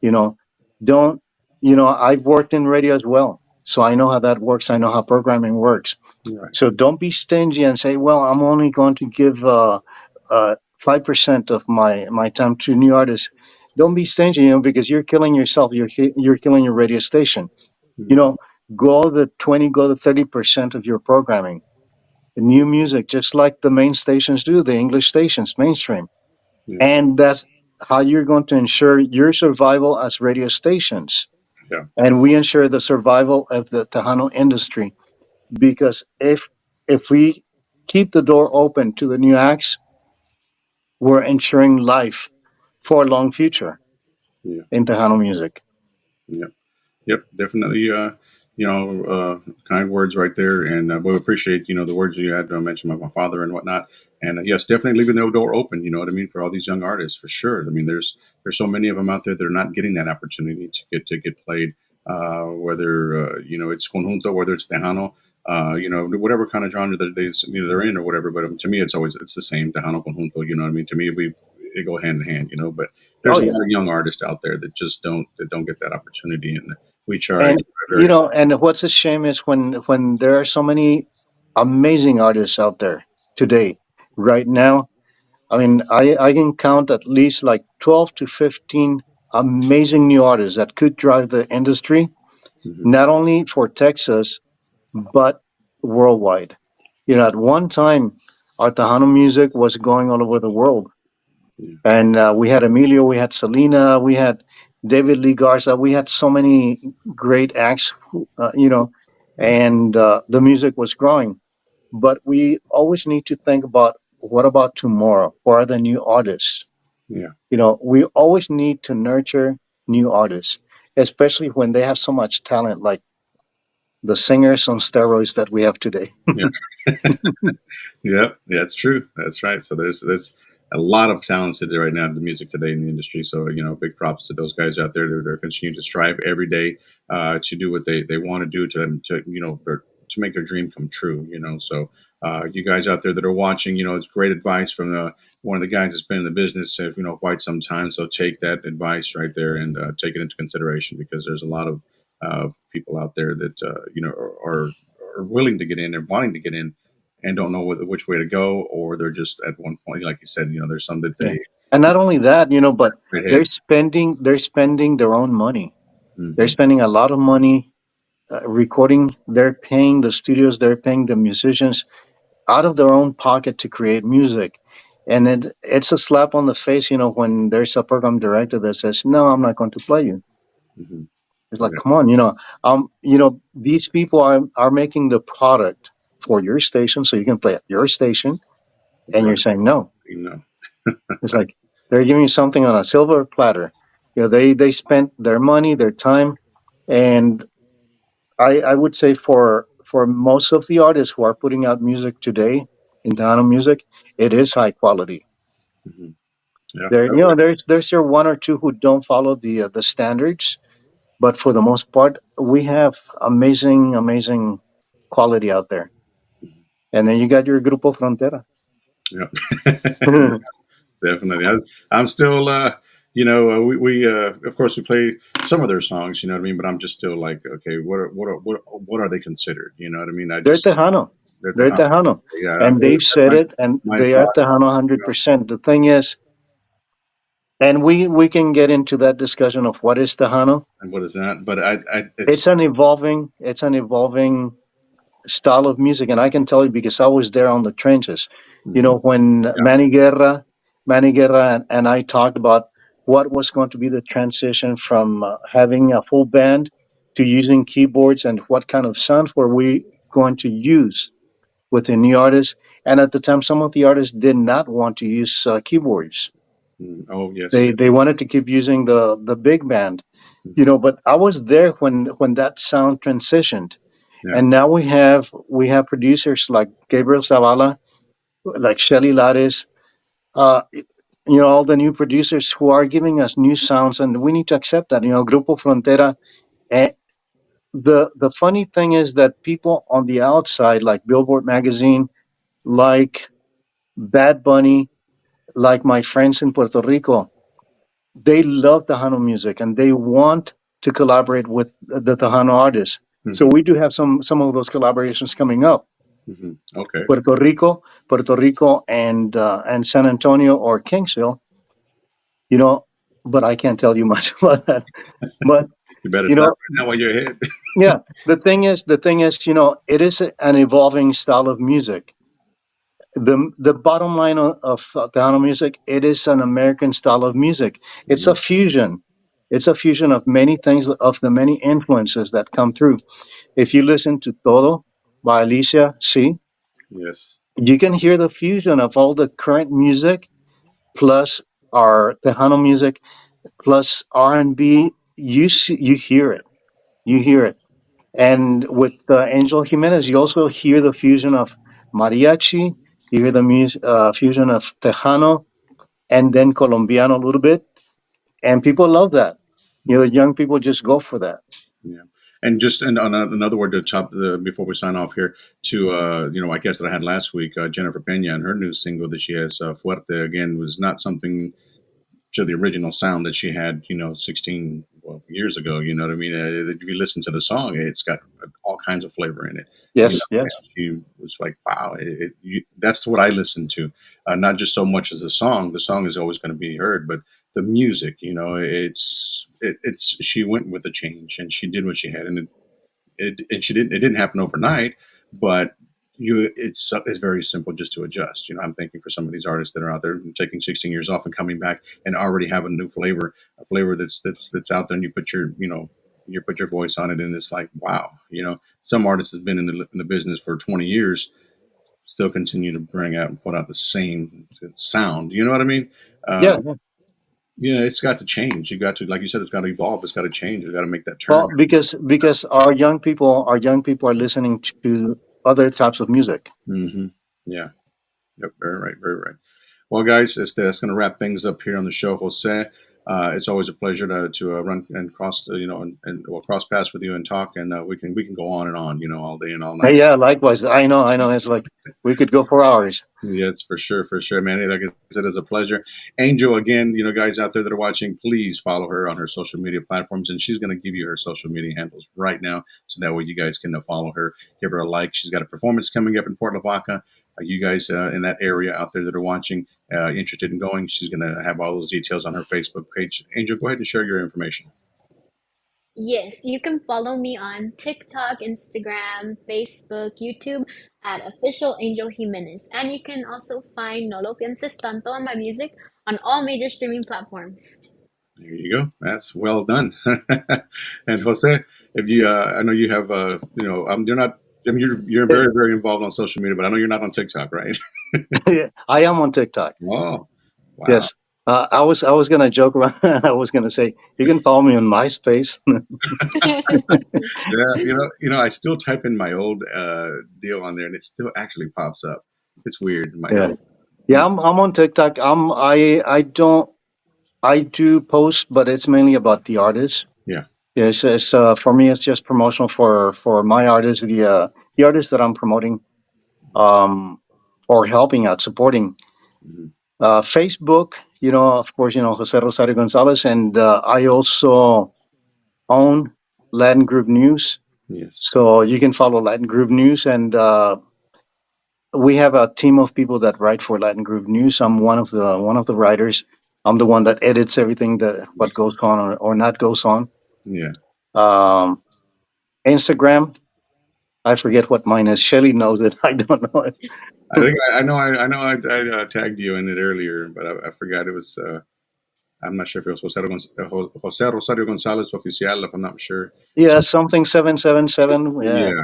You know, don't, I've worked in radio as well. So I know how that works. I know how programming works. Right. So don't be stingy and say, well, I'm only going to give 5% of my time to new artists. Don't be stingy, because you're killing yourself. You're killing your radio station. you Mhm. know go the 30% of your programming, new music, just like the main stations do, the English stations, mainstream. Yeah. And that's how you're going to ensure your survival as radio stations, Yeah. and we ensure the survival of the Tejano industry. Because if we keep the door open to the new acts, we're ensuring life for a long future Yeah. in Tejano music. Yeah. Yep, definitely. Kind words right there, and we appreciate the words you had mentioned about my father and whatnot. And yes, definitely leaving the door open. You know what I mean, for all these young artists, for sure. I mean, there's so many of them out there that are not getting that opportunity to get played. Whether it's conjunto, whether it's tejano, whatever kind of genre that they're in or whatever. But to me, it's the same tejano conjunto. You know what I mean? To me, it go hand in hand. But there's Oh a yeah. lot of young artists out there that just don't get that opportunity, and we try And very. and what's a shame is when there are so many amazing artists out there today, right now. I mean, I can count at least like 12 to 15 amazing new artists that could drive the industry, Mhm. not only for Texas, but worldwide. At one time, our Tejano music was going all over the world. Yeah. And we had Emilio, we had Selena, we had David Lee Garza, we had so many great acts, and the music was growing. But we always need to think about, what about tomorrow? What are the new artists? Yeah. We always need to nurture new artists, especially when they have so much talent, like the singers on steroids that we have today. Yeah. Yeah, that's true. That's right. So there's a lot of talents out there right now in the music today in the industry. So big props to those guys out there that are continuing to strive every day to do what they want to do to make their dream come true. So you guys out there that are watching, it's great advice from one of the guys that's been in the business quite some time. So take that advice right there and take it into consideration because there's a lot of people out there that are willing to get in, they're wanting to get in and don't know which way to go, or they're just at one point, like you said, there's some that Yeah. they And not only that, but ahead. they're spending their own money. They're Hmm. spending a lot of money recording. They're paying the studios. They're paying the musicians out of their own pocket to create music. And it's a slap on the face, when there's a program director that says, "No, I'm not going to play you." Hmm. It's like, Yeah, come on, these people are making the product for your station, so you can play at your station, and you're right. saying no. You know, It's like they're giving you something on a silver platter. They spent their money, their time, and I would say for most of the artists who are putting out music today in Tejano music, it is high quality. hmm yeah, There, that way. there's your one or two who don't follow the standards, but for the most part, we have amazing quality out there. And then you got your Grupo Frontera. Yeah, yeah, definitely. I'm still, we of course we play some of their songs, you know what I mean. But I'm just still like, okay, what are they considered? You know what I mean? I They're just Tejano. they're They're the Tejano. yeah. I've And always they've had said it, and my they are flag. Tejano You know, 100%. The thing is, and we can get into that discussion of what is Tejano. and what is that? But It's it's an evolving style of music, and I can tell you because I was there on the trenches. mhm, When yeah. Manny Guerra and I talked about what was going to be the transition from having a full band to using keyboards and what kind of sounds were we going to use with the new artists. And at the time, some of the artists did not want to use keyboards. Oh yes, They yeah, they wanted to keep using the big band. mhm, But I was there when that sound transitioned, yeah. and now we have producers like Gabriel Zavala, like Shelly Lares, all the new producers who are giving us new sounds, and we need to accept that. Grupo Frontera. eh, the funny thing is that people on the outside, like Billboard magazine, like Bad Bunny, like my friends in Puerto Rico, they love Tejano music and they want to collaborate with the Tejano artists. So Hmm. we do have some of those collaborations coming up. Hmm. Okay, Puerto Rico, and San Antonio or Kingsville, you know. But I can't tell you much about that. But you better you start know, right now while you're ahead. yeah. The thing is, it is an evolving style of music. The bottom line of Tejano music, it is an American style of music. It's a Mhm. fusion. It's a fusion of many things, of the many influences that come through. If you listen to Todo by Alicia C, Yes. you can hear the fusion of all the current music plus our Tejano music plus R&B. You hear it. You hear it. And with Angel Jimenez, you also hear the fusion of mariachi. You hear the fusion of Tejano and then Colombiano a little bit, and people love that. The young people just go for that. Yeah. And just and on another word to top before we sign off here to I guess that I had last week, Jennifer Pena and her new single that she has, Fuerte, again was not something to the original sound that she had, 16 years ago. You know what I mean? If you listen to the song, it's got all kinds of flavor in it. Yes, yes. And she was like, wow, that's what I listen to. Not just so much as the song. The song is always going to be heard, but the music, it's she went with the change and she did what she had, and it didn't happen overnight, but it's very simple just to adjust. I'm thinking for some of these artists that are out there taking 16 years off and coming back and already have a new flavor, a flavor that's out there, and you put your voice on it, and it's like, wow. Some artists have been in the business for 20 years, still continue to bring out and put out the same sound. You know what I mean? Yeah, Um, yeah. Yeah, it's got to change. You got to, like you said, it's got to evolve. It's got to change. It's got to make that Well, turn. because our young people are listening to other types of music. Hmm. Yeah. Yep. Very right. Very right. Well, guys, that's going to wrap things up here on the show, Jose. It's always a pleasure to run and cross, and well, cross paths with you and talk, and we can go on and on, all day and all night. Yeah, likewise. I know. It's like we could go for hours. Yes, for sure, man. Like I said, it's a pleasure. Angel, again, guys out there that are watching, please follow her on her social media platforms, and she's going to give you her social media handles right now, so that way you guys can follow her, give her a like. She's got a performance coming up in Port Lavaca. You guys in that area out there that are watching, interested in going, she's going to have all those details on her Facebook page. Angel, go ahead and share your information. Yes, you can follow me on TikTok, Instagram, Facebook, YouTube at official Angel Jimenez. And you can also find No Lo Pienses Tanto on my music on all major streaming platforms. There you go. That's well done. And Jose, if you, I know you have, you're not. I mean, you're very very involved on social media, but I know you're not on TikTok, right? I am on TikTok. Oh, wow. Yes. I was gonna joke around. I was gonna say you can follow me on MySpace. Yeah, I still type in my old deal on there, and it still actually pops up. It's weird. My Yeah. old, Yeah, I'm on TikTok. I do post, but it's mainly about the artists. yeah, Yes, it's for me it's just promotional for my artists, the artists that I'm promoting, um or helping out, supporting. mhm, Facebook, of course, Jose Rosario Gonzalez, and I also own Latin Group News. yes, So you can follow Latin Group News, and we have a team of people that write for Latin Group News. I'm one of the writers. I'm the one that edits everything that what goes on or not goes on. yeah. Um, Instagram, I forget what mine is. Shelly knows it. I don't know it. I think I tagged you in it earlier, but I forgot it was. I'm not sure if it was Jose Rosario Gonzalez Oficial, if I'm not sure. Yeah, something 777. Yeah, Yeah,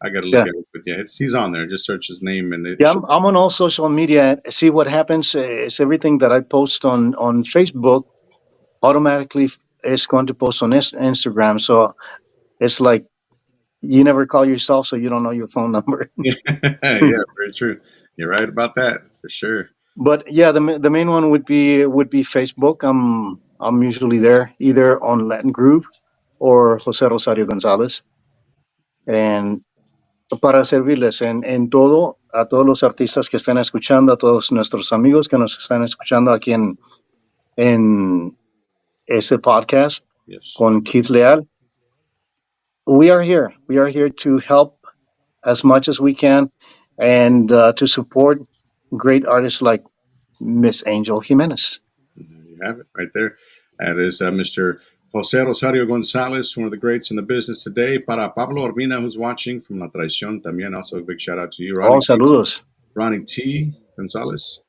I got to look yeah, at it, but yeah, he's on there. Just search his name, and it yeah. should. I'm on all social media. See what happens is everything that I post on Facebook automatically is going to post on Instagram. So it's like you never call yourself, so you don't know your phone number. Yeah, yeah, very true. You're right about that for sure. But yeah, the main one would be Facebook. I'm usually there either on Latin Groove or Jose Rosario Gonzalez, and para servirles en todo a todos los artistas que estén escuchando, a todos nuestros amigos que nos están escuchando aquí en este podcast Yes. con Keith Leal. We are here. We are here to help as much as we can and to support great artists like Miss Angel Jimenez. There you have it right there. That is Mr. Jose Rosario Gonzalez, one of the greats in the business today. Para Pablo Urbina, who's watching from La Traición, también also a big shout out to you, Oh, saludos. Ronnie T. Gonzalez,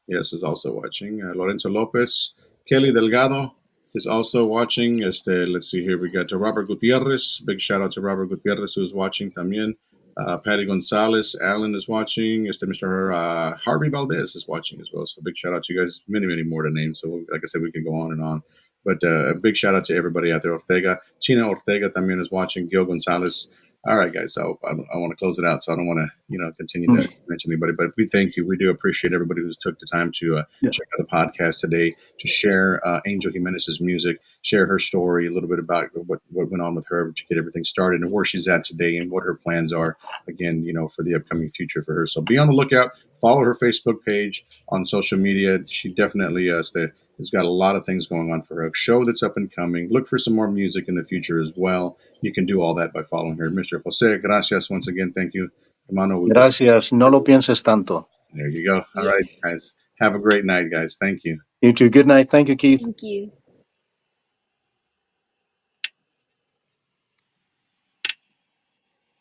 yes, is also watching. Lorenzo Lopez, Kelly Delgado is also watching. Let's see here, we got Robert Gutierrez. Big shout out to Robert Gutierrez, who's watching también. Patty Gonzalez, Alan is watching. Mr. Harvey Valdez is watching as well. So big shout out to you guys. Many, many more to name. So like I said, we can go on and on. But a big shout out to everybody out there. Ortega, China Ortega también is watching. Gil Gonzalez. All right, guys. So I want to close it out. So I don't want to, continue to mention anybody. But we thank you. We do appreciate everybody who's took the time to check out the podcast today, to share Angel Jimenez's music, share her story, a little bit about what went on with her to get everything started and where she's at today and what her plans are, again, for the upcoming future for her. So be on the lookout. Follow her Facebook page on social media. She definitely has got a lot of things going on for her. A show that's up and coming. Look for some more music in the future as well. You can do all that by following her. Mr. Jose, gracias once again. Thank you, hermano. Gracias. No lo pienses tanto. There you go. All right, guys. Have a great night, guys. Thank you. You too. Good night. Thank you, Keith. Thank you.